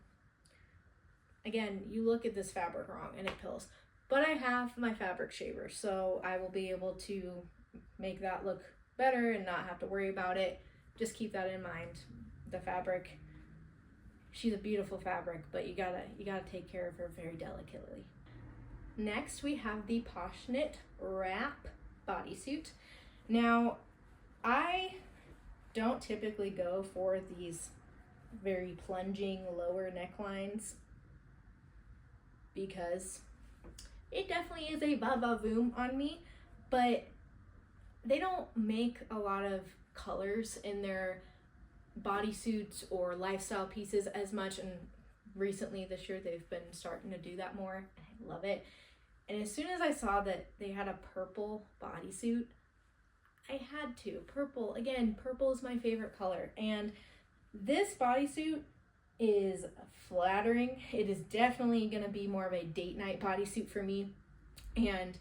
Again, you look at this fabric wrong and it pills, but I have my fabric shaver, so I will be able to make that look better and not have to worry about it. Just keep that in mind. The fabric, she's a beautiful fabric, but you gotta take care of her very delicately. Next, we have the Poshknit wrap bodysuit. Now, I don't typically go for these very plunging lower necklines because it definitely is a va-va-voom on me, but they don't make a lot of colors in their bodysuits or lifestyle pieces as much, and recently this year they've been starting to do that more. I love it. And as soon as I saw that they had a purple bodysuit, I had to. Purple is my favorite color, and this bodysuit is flattering. It is definitely going to be more of a date night bodysuit for me, and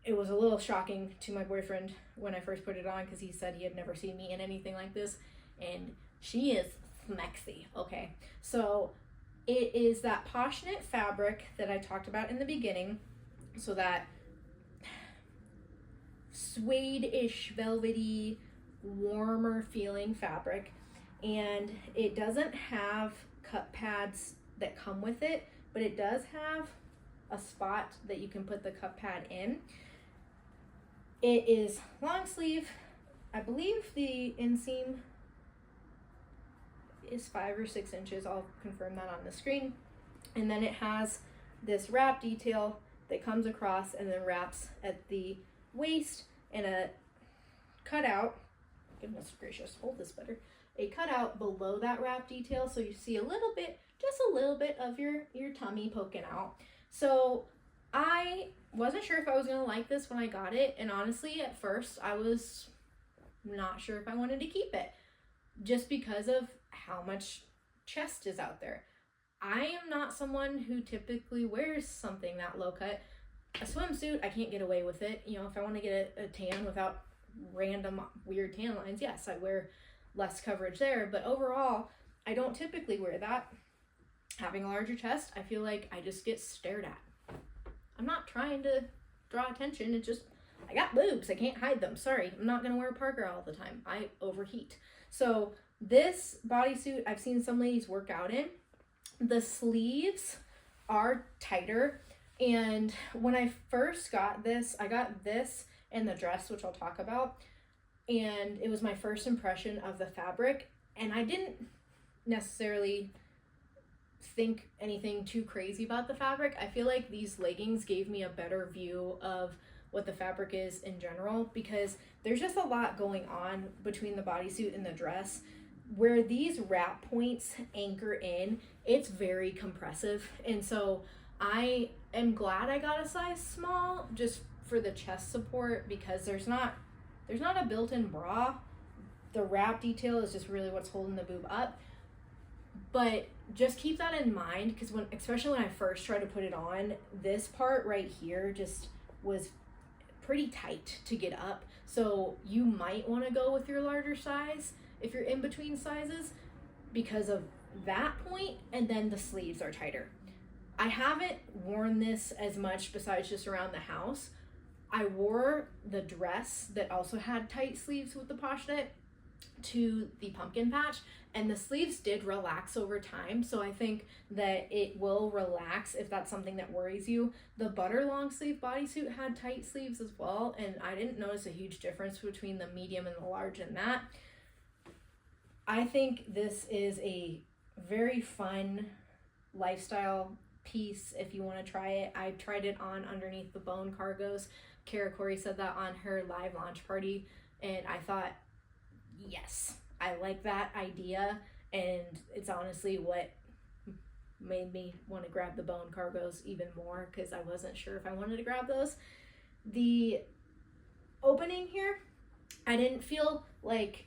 it was a little shocking to my boyfriend when I first put it on because he said he had never seen me in anything like this, and she is smexy. Okay, so it is that Poshknit fabric that I talked about in the beginning, so that suede-ish, velvety, warmer feeling fabric, and it doesn't have cup pads that come with it, but it does have a spot that you can put the cup pad in. It is long sleeve. I believe the inseam is 5 or 6 inches. I'll confirm that on the screen. And then it has this wrap detail that comes across and then wraps at the waist, and a cutout, goodness gracious, hold this better, a cutout below that wrap detail, so you see a little bit, just a little bit of your tummy poking out. So I wasn't sure if I was gonna like this when I got it, and honestly at first I was not sure if I wanted to keep it just because of how much chest is out there. I am not someone who typically wears something that low cut. A swimsuit, I can't get away with it. You know, if I want to get a tan without random weird tan lines, yes, I wear less coverage there, but overall I don't typically wear that. Having a larger chest, I feel like I just get stared at. I'm not trying to draw attention, it's just I got boobs, I can't hide them. Sorry, I'm not gonna wear a Parker all the time, I overheat. So this bodysuit I've seen some ladies work out in. The sleeves are tighter, and when I first got this, I got this and the dress, which I'll talk about, and it was my first impression of the fabric, and I didn't necessarily think anything too crazy about the fabric. I feel like these leggings gave me a better view of what the fabric is in general, because there's just a lot going on between the bodysuit and the dress. Where these wrap points anchor in, it's very compressive, and so I am glad I got a size small just for the chest support, because there's not a built-in bra. The wrap detail is just really what's holding the boob up. But just keep that in mind, because especially when I first tried to put it on, this part right here just was pretty tight to get up. So you might want to go with your larger size if you're in between sizes because of that point, and then the sleeves are tighter. I haven't worn this as much besides just around the house. I wore the dress that also had tight sleeves with the Poshknit to the pumpkin patch, and the sleeves did relax over time, so I think that it will relax if that's something that worries you. The butter long sleeve bodysuit had tight sleeves as well, and I didn't notice a huge difference between the medium and the large in that. I think this is a very fun lifestyle piece if you want to try it. I tried it on underneath the bone cargos. Kara Corey said that on her live launch party, and I thought, yes, I like that idea, and it's honestly what made me want to grab the bone cargos even more, because I wasn't sure if I wanted to grab those. The opening here, I didn't feel like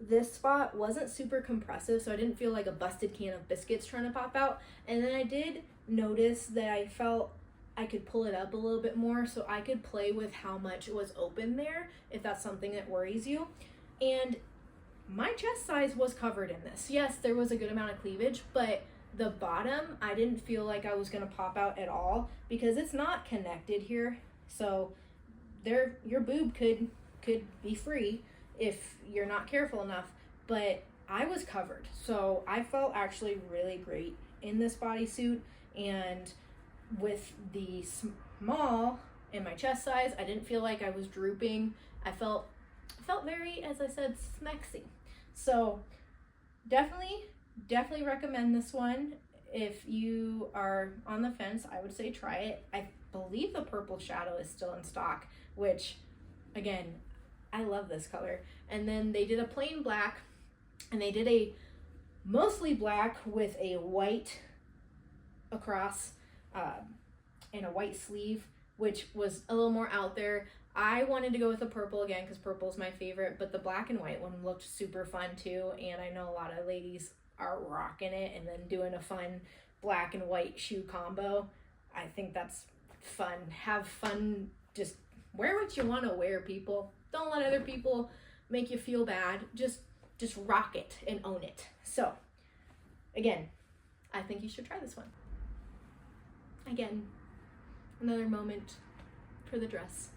this spot wasn't super compressive, so I didn't feel like a busted can of biscuits trying to pop out. And then I did notice that I felt I could pull it up a little bit more, so I could play with how much was open there if that's something that worries you. And my chest size was covered in this. Yes, there was a good amount of cleavage, but the bottom, I didn't feel like I was gonna pop out at all because it's not connected here. So your boob could be free if you're not careful enough, but I was covered. So I felt actually really great in this bodysuit, and with the small in my chest size, I didn't feel like I was drooping. I felt very, as I said, smexy. So definitely recommend this one. If you are on the fence, I would say try it. I believe the purple shadow is still in stock, which again, I love this color. And then they did a plain black, and they did a mostly black with a white across and a white sleeve, which was a little more out there. I wanted to go with the purple again because purple is my favorite, but the black and white one looked super fun too, and I know a lot of ladies are rocking it and then doing a fun black and white shoe combo. I think that's fun. Have fun. Just wear what you want to wear, people. Don't let other people make you feel bad. Just rock it and own it. So again, I think you should try this one. Again, another moment for the dress.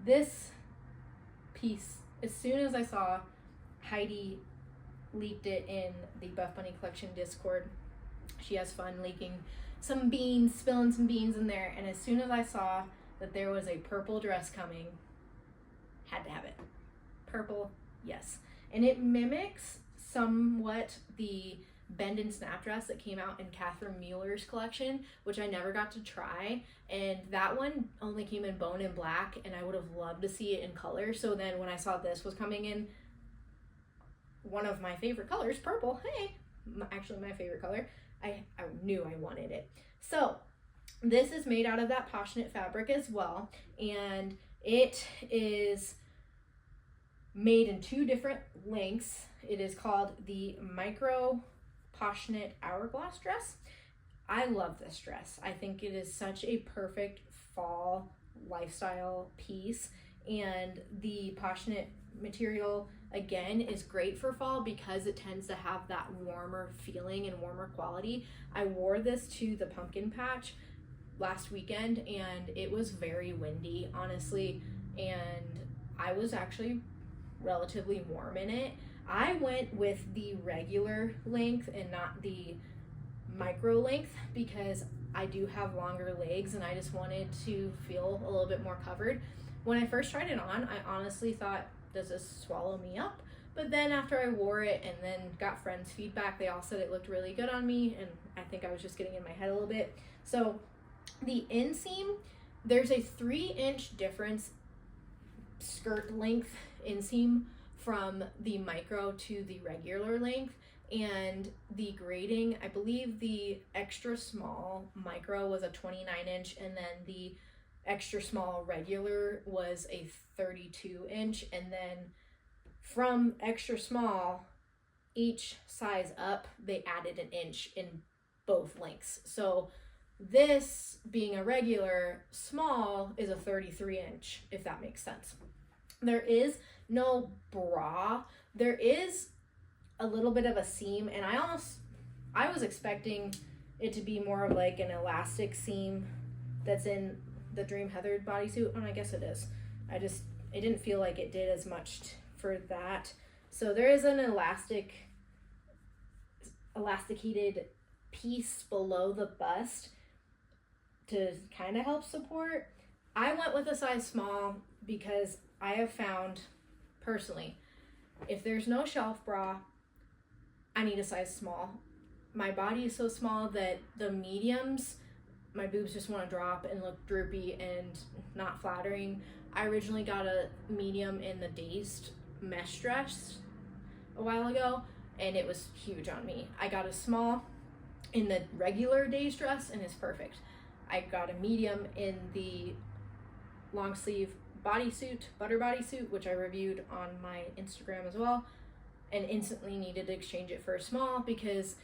This piece, as soon as I saw Heidi leaked it in the Buffbunny Collection Discord, she has fun leaking some beans, spilling some beans in there, and as soon as I saw that there was a purple dress coming, had to have it. Purple, yes. And it mimics somewhat the bend and snap dress that came out in Catherine Mueller's collection, which I never got to try, and that one only came in bone and black, and I would have loved to see it in color. So then when I saw this was coming in one of my favorite colors, purple, hey, actually my favorite color, I knew I wanted it. So This is made out of that Poshknit fabric as well, and it is made in 2 different lengths. It is called the Micro Poshknit Hourglass dress. I love this dress. I think it is such a perfect fall lifestyle piece, and the Poshknit material again is great for fall because it tends to have that warmer feeling and warmer quality. I wore this to the pumpkin patch last weekend and it was very windy, honestly, and I was actually relatively warm in it. I went with the regular length and not the micro length because I do have longer legs and I just wanted to feel a little bit more covered. When I first tried it on, I honestly thought, does this swallow me up? But then after I wore it and then got friends' feedback, they all said it looked really good on me, and I think I was just getting in my head a little bit. So the inseam, there's a 3-inch difference skirt length inseam from the micro to the regular length, and the grading, I believe the extra small micro was a 29-inch and then the extra small regular was a 32-inch, and then from extra small, each size up, they added an inch in both lengths. So this being a regular small is a 33-inch, if that makes sense. There is no bra. There is a little bit of a seam, and I was expecting it to be more of like an elastic seam that's in the Dream Heather bodysuit, and I guess it is. It didn't feel like it did as much for that. So there is an elasticated piece below the bust to kind of help support. I went with a size small because I have found personally, if there's no shelf bra, I need a size small. My body is so small that the mediums, my boobs just want to drop and look droopy and not flattering. I originally got a medium in the Dazed mesh dress a while ago, and it was huge on me. I got a small in the regular Dazed dress, and it's perfect. I got a medium in the long sleeve bodysuit, butter bodysuit, which I reviewed on my Instagram as well, and instantly needed to exchange it for a small because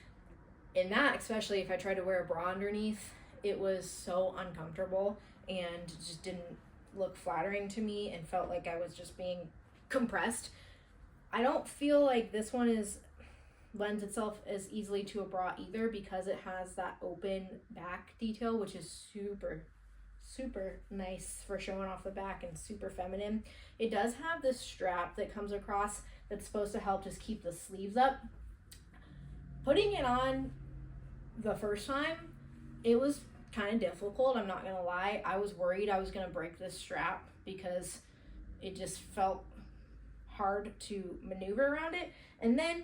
in that, especially if I tried to wear a bra underneath, it was so uncomfortable and just didn't look flattering to me and felt like I was just being compressed. I don't feel like this one lends itself as easily to a bra either because it has that open back detail, which is super nice for showing off the back and super feminine. It does have this strap that comes across that's supposed to help just keep the sleeves up. Putting it on the first time, it was kind of difficult, I'm not gonna lie. I was worried I was gonna break this strap because it just felt hard to maneuver around it. And then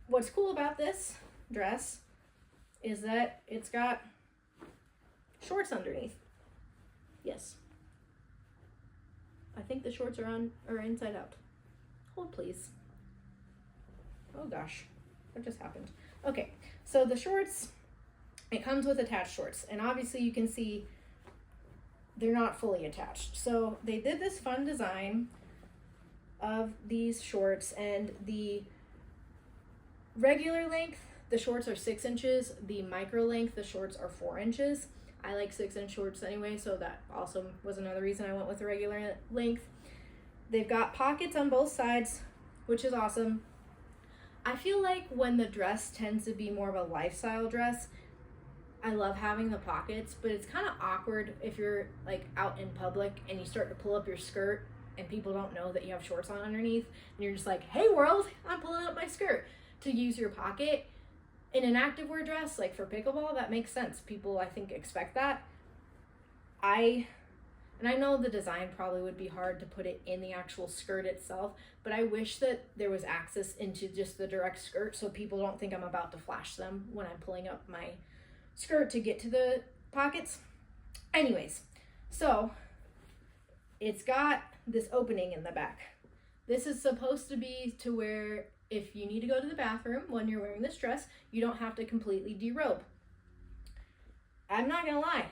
what's cool about this dress is that it's got shorts underneath. Yes, I think the shorts are inside out. Hold please. Oh gosh, what just happened? Okay, so the shorts, it comes with attached shorts, and obviously you can see they're not fully attached. So they did this fun design of these shorts, and the regular length, the shorts are 6 inches. The micro length, the shorts are 4 inches. I like 6-inch shorts anyway, so that also was another reason I went with the regular length. They've got pockets on both sides, which is awesome. I feel like when the dress tends to be more of a lifestyle dress, I love having the pockets, but it's kind of awkward if you're like out in public and you start to pull up your skirt and people don't know that you have shorts on underneath, and you're just like, hey world, I'm pulling up my skirt, to use your pocket. In an activewear dress, like for pickleball, that makes sense. People, I think, expect that. I know the design probably would be hard to put it in the actual skirt itself, but I wish that there was access into just the direct skirt so people don't think I'm about to flash them when I'm pulling up my skirt to get to the pockets. Anyways, so it's got this opening in the back. This is supposed to be to where if you need to go to the bathroom when you're wearing this dress, you don't have to completely derobe. I'm not gonna lie,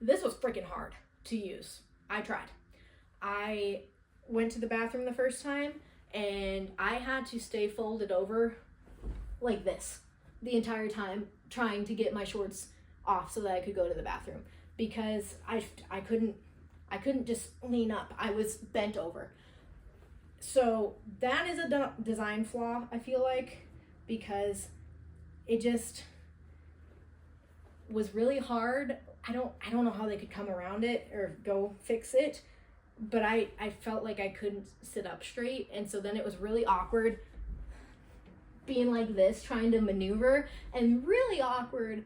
This was freaking hard to use. I tried. I went to the bathroom the first time and I had to stay folded over like this the entire time, trying to get my shorts off so that I could go to the bathroom, because I couldn't just lean up. I was bent over. So that is a design flaw, I feel like, because it just was really hard. I don't know how they could come around it or go fix it, but I felt like I couldn't sit up straight, and so then it was really awkward being like this, trying to maneuver, and really awkward,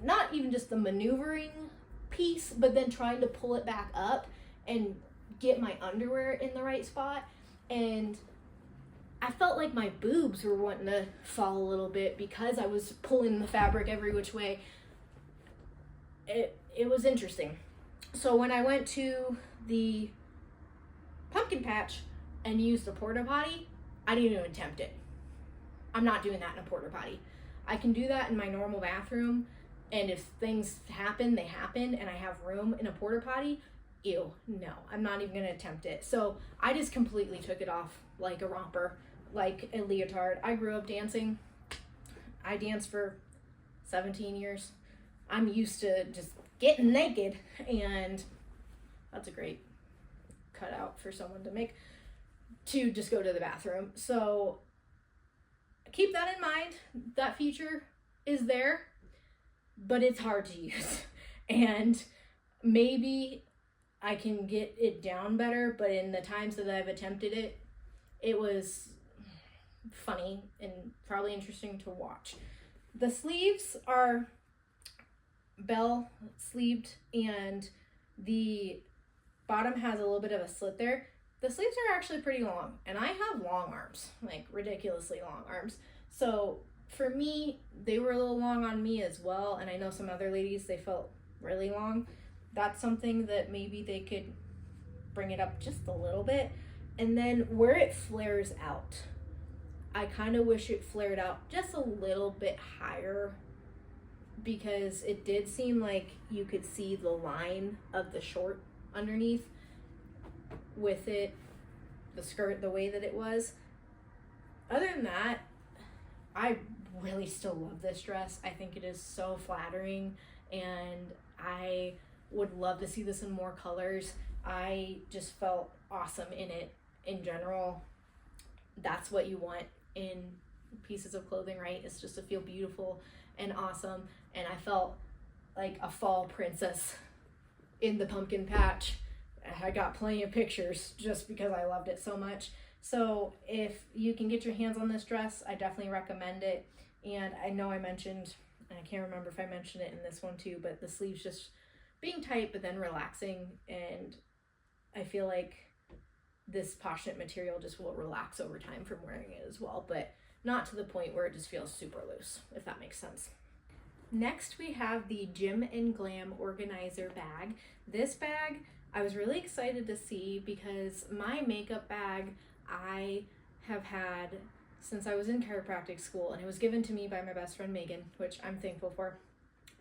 not even just the maneuvering piece, but then trying to pull it back up and get my underwear in the right spot. And I felt like my boobs were wanting to fall a little bit because I was pulling the fabric every which way. It was interesting. So when I went to the pumpkin patch and used the porta potty, I didn't even attempt it. I'm not doing that in a porta potty. I can do that in my normal bathroom, and if things happen, they happen, and I have room in a porta potty, ew, no, I'm not even gonna attempt it. So I just completely took it off like a romper, like a leotard. I grew up dancing. I danced for 17 years. I'm used to just getting naked, and that's a great cutout for someone to make, to just go to the bathroom. So keep that in mind. That feature is there, but it's hard to use. And maybe I can get it down better, but in the times that I've attempted it, it was funny and probably interesting to watch. The sleeves are bell sleeved, and the bottom has a little bit of a slit there. The sleeves are actually pretty long, and I have long arms, like ridiculously long arms. So for me, they were a little long on me as well, and I know some other ladies, they felt really long. That's something that maybe they could bring it up just a little bit. And then where it flares out, I kind of wish it flared out just a little bit higher, because it did seem like you could see the line of the short underneath with it, the skirt, the way that it was. Other than that, I really still love this dress. I think it is so flattering, and I would love to see this in more colors. I just felt awesome in it in general. That's what you want in pieces of clothing, right? It's just to feel beautiful and awesome. And I felt like a fall princess in the pumpkin patch. I got plenty of pictures just because I loved it so much. So if you can get your hands on this dress, I definitely recommend it. And I know I mentioned, and I can't remember if I mentioned it in this one too, but the sleeves just being tight but then relaxing, and I feel like this Poshknit material just will relax over time from wearing it as well, but not to the point where it just feels super loose, if that makes sense. Next, we have the Gym and Glam Organizer bag. This bag I was really excited to see, because my makeup bag I have had since I was in chiropractic school, and it was given to me by my best friend Megan, which I'm thankful for,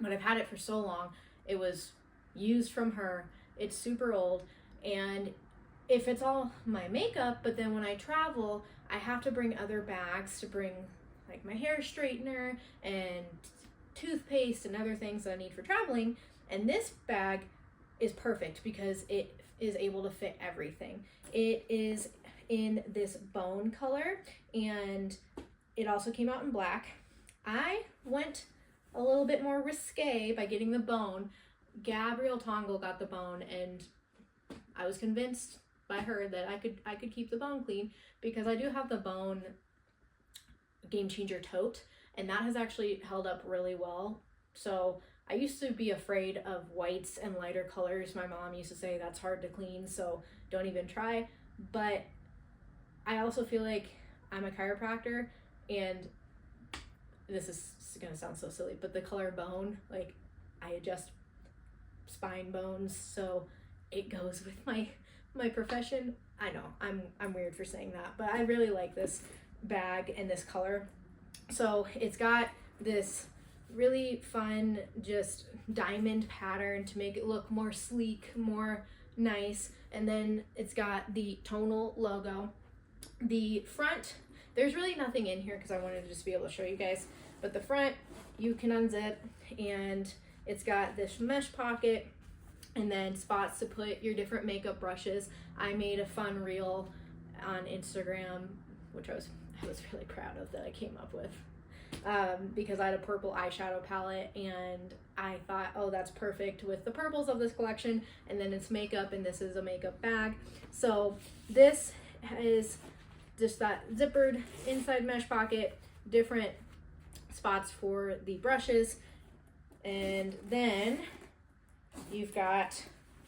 but I've had it for so long. It was used from her. It's super old, and if it's all my makeup, but then when I travel, I have to bring other bags to bring like my hair straightener and toothpaste and other things that I need for traveling, and this bag is perfect because it is able to fit everything. It is in this bone color, and it also came out in black. I went a little bit more risque by getting the bone. Gabrielle Tongle got the bone, and I was convinced by her that I could keep the bone clean, because I do have the bone Game Changer tote, and that has actually held up really well. So I used to be afraid of whites and lighter colors. My mom used to say that's hard to clean, so don't even try. But I also feel like I'm a chiropractor, and this is gonna sound so silly, but the color bone, like I adjust spine bones, so it goes with my profession. I know I'm weird for saying that, but I really like this bag and this color. So it's got this really fun, just diamond pattern to make it look more sleek, more nice. And then it's got the tonal logo. The front, there's really nothing in here because I wanted to just be able to show you guys, but the front you can unzip, and it's got this mesh pocket and then spots to put your different makeup brushes. I made a fun reel on Instagram, which I was really proud of that I came up with, because I had a purple eyeshadow palette and I thought, oh, that's perfect with the purples of this collection, and then it's makeup and this is a makeup bag. So this is just that zippered inside mesh pocket, different spots for the brushes, and then you've got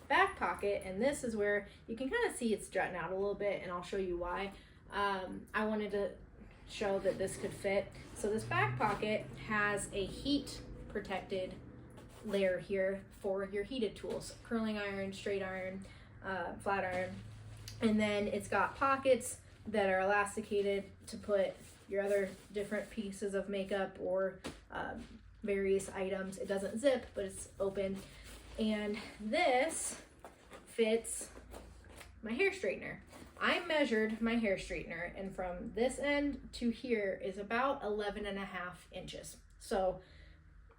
back pocket, and this is where you can kind of see it's jutting out a little bit, and I'll show you why. I wanted to show that this could fit. So this back pocket has a heat protected layer here for your heated tools, curling iron, straight iron, flat iron, and then it's got pockets that are elasticated to put your other different pieces of makeup or various items. It doesn't zip, but it's open. And this fits my hair straightener. I measured my hair straightener, and from this end to here is about 11.5 inches. So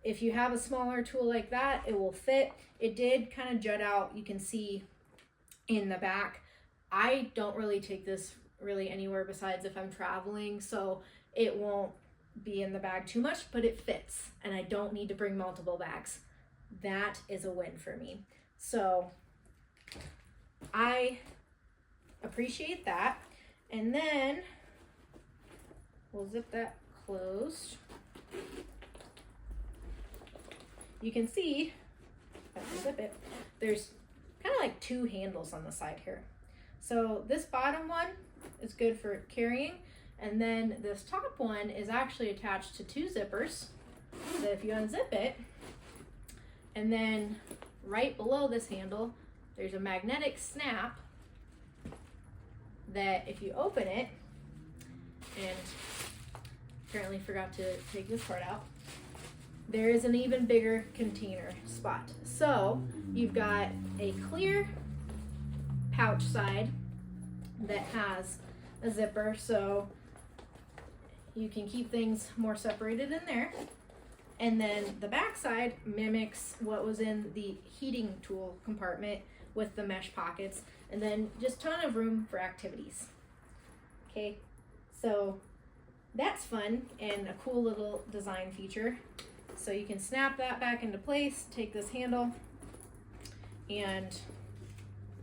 if you have a smaller tool like that, it will fit. It did kind of jut out, you can see in the back. I don't really take this really anywhere besides if I'm traveling, so it won't be in the bag too much, but it fits, and I don't need to bring multiple bags. That is a win for me. So I appreciate that. And then we'll zip that closed. You can see, if I zip it, there's kind of like two handles on the side here. So this bottom one is good for carrying, and then this top one is actually attached to two zippers. So if you unzip it, and then right below this handle, there's a magnetic snap that if you open it, and apparently forgot to take this part out, there is an even bigger container spot. So you've got a clear pouch side that has a zipper, so you can keep things more separated in there. And then the back side mimics what was in the heating tool compartment with the mesh pockets, and then just ton of room for activities. Okay, so that's fun and a cool little design feature. So you can snap that back into place, take this handle, and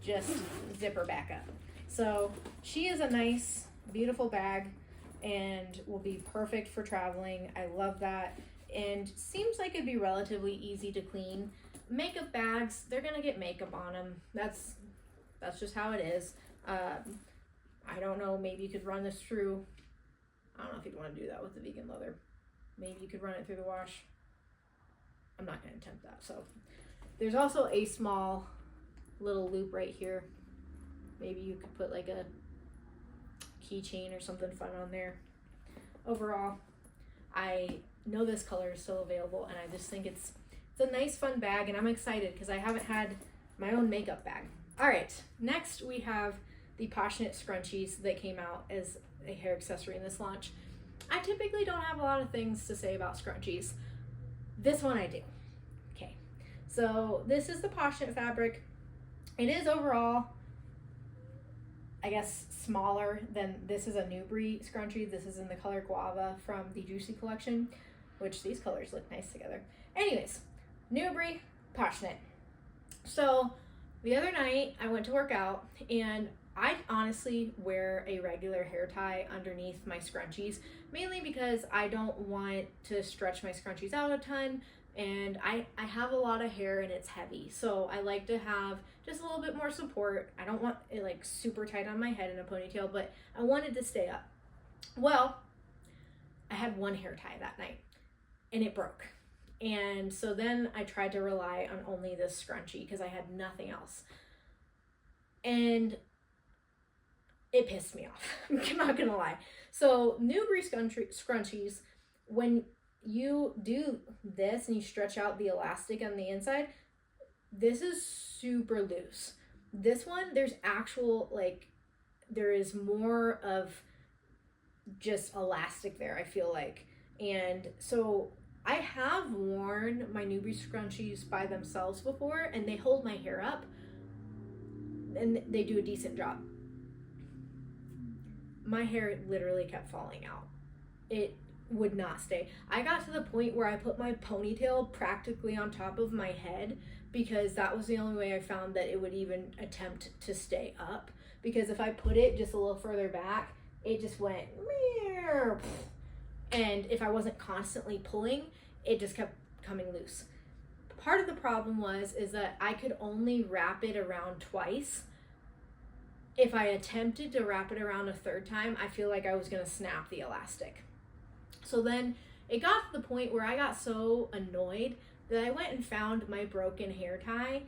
just zip her back up. So she is a nice, beautiful bag and will be perfect for traveling. I love that. And seems like it'd be relatively easy to clean. Makeup bags, they're gonna get makeup on them. That's just how it is. I don't know, maybe you could run this through, I don't know if you'd want to do that with the vegan leather. Maybe you could run it through the wash. I'm not gonna attempt that. So there's also a small little loop right here. Maybe you could put like a keychain or something fun on there. Overall, I know this color is still available, and I just think it's a nice fun bag, and I'm excited because I haven't had my own makeup bag. All right, next we have the Poshknit scrunchies that came out as a hair accessory in this launch. I typically don't have a lot of things to say about scrunchies. This one I do. Okay, so this is the Poshknit fabric. It is overall, I guess, smaller than, this is a Newbury scrunchie. This is in the color Guava from the Juicy collection, which these colors look nice together. Anyways, Newbury, Poshknit. So the other night I went to work out, and I honestly wear a regular hair tie underneath my scrunchies, mainly because I don't want to stretch my scrunchies out a ton, and I have a lot of hair and it's heavy, so I like to have just a little bit more support. I don't want it like super tight on my head in a ponytail, but I wanted to stay up. Well, I had one hair tie that night and it broke, and so then I tried to rely on only this scrunchie because I had nothing else, and it pissed me off. I'm not gonna lie. So Newbury scrunchies, when you do this and you stretch out the elastic on the inside, this is super loose. This one, there's actual, like, there is more of just elastic there, I feel like. And so I have worn my newbie scrunchies by themselves before, and they hold my hair up and they do a decent job. My hair literally kept falling out. It would not stay. I got to the point where I put my ponytail practically on top of my head because that was the only way I found that it would even attempt to stay up. Because if I put it just a little further back, it just went, and if I wasn't constantly pulling, it just kept coming loose. Part of the problem is that I could only wrap it around twice. If I attempted to wrap it around a third time, I feel like I was gonna snap the elastic. So then it got to the point where I got so annoyed that I went and found my broken hair tie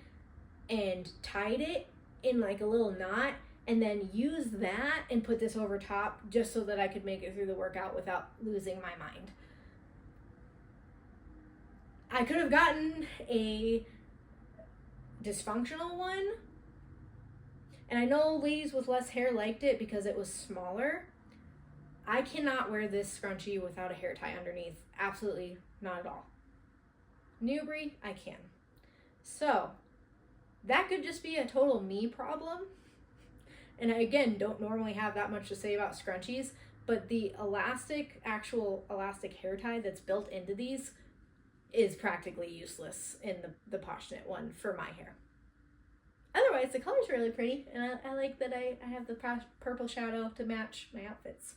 and tied it in like a little knot, and then used that and put this over top just so that I could make it through the workout without losing my mind. I could have gotten a dysfunctional one, and I know ladies with less hair liked it because it was smaller. I cannot wear this scrunchie without a hair tie underneath. Absolutely not at all. Newbie, I can. So that could just be a total me problem. And I, again, don't normally have that much to say about scrunchies, but the actual elastic hair tie that's built into these is practically useless in the Poshknit one for my hair. Otherwise, the color's really pretty, and I like that I have the purple shadow to match my outfits.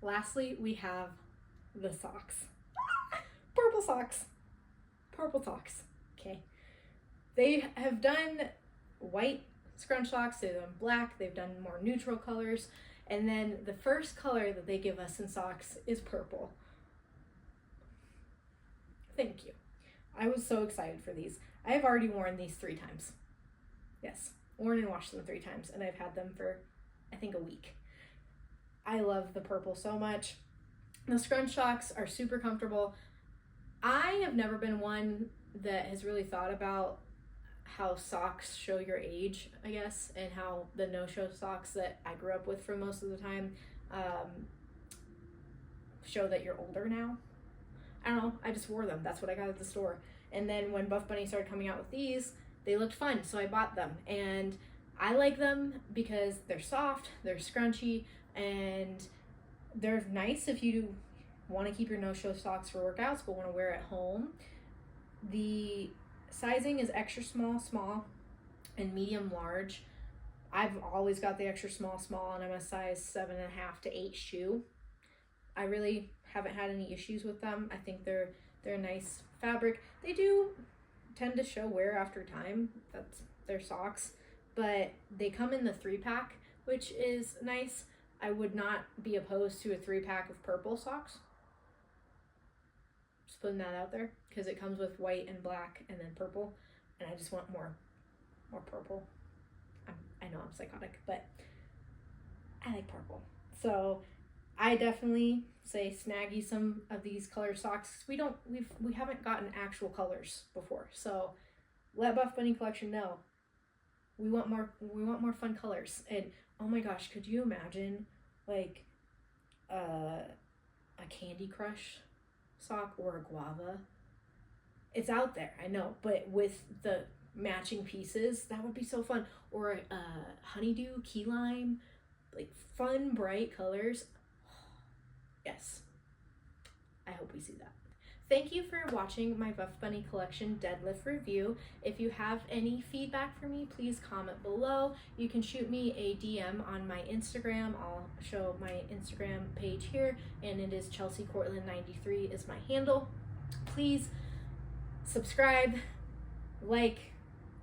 Lastly, we have the socks. Purple socks. Purple socks. Okay. They have done white scrunch socks, they've done black, they've done more neutral colors, and then the first color that they give us in socks is purple. Thank you. I was so excited for these. I have already worn these 3 times. Yes, worn and washed them 3 times, and I've had them for, I think, a week. I love the purple so much. The scrunch socks are super comfortable. I have never been one that has really thought about how socks show your age, I guess, and how the no-show socks that I grew up with for most of the time show that you're older now. I don't know, I just wore them. That's what I got at the store. And then when Buffbunny started coming out with these, they looked fun, so I bought them. And I like them because they're soft, they're scrunchy, and they're nice if you want to keep your no-show socks for workouts but want to wear at home. The sizing is extra small, and medium large. I've always got the extra small, and I'm a size 7.5 to 8 shoe. I really haven't had any issues with them. I think they're a nice fabric. They do tend to show wear after time. That's their socks, but they come in the 3-pack, which is nice. I would not be opposed to a 3-pack of purple socks. Just putting that out there, because it comes with white and black and then purple, and I just want more purple. I know I'm psychotic, but I like purple. So I definitely say snaggy some of these color socks. We haven't gotten actual colors before, so let Buffbunny Collection know we want more fun colors. And oh my gosh, could you imagine like a Candy Crush sock or a guava? It's out there, I know, but with the matching pieces, that would be so fun. Or a honeydew, key lime, like fun, bright colors. Yes, I hope we see that. Thank you for watching my Buffbunny Collection deadlift review. If you have any feedback for me, please comment below. You can shoot me a DM on my Instagram. I'll show my Instagram page here, and it is ChelseaCourtland93 is my handle. Please subscribe, like,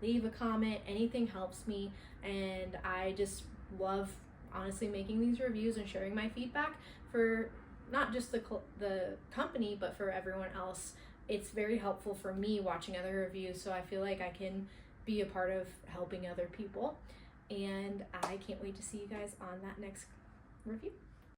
leave a comment. Anything helps me, and I just love honestly making these reviews and sharing my feedback for not just the company, but for everyone else. It's very helpful for me watching other reviews, so I feel like I can be a part of helping other people. And I can't wait to see you guys on that next review.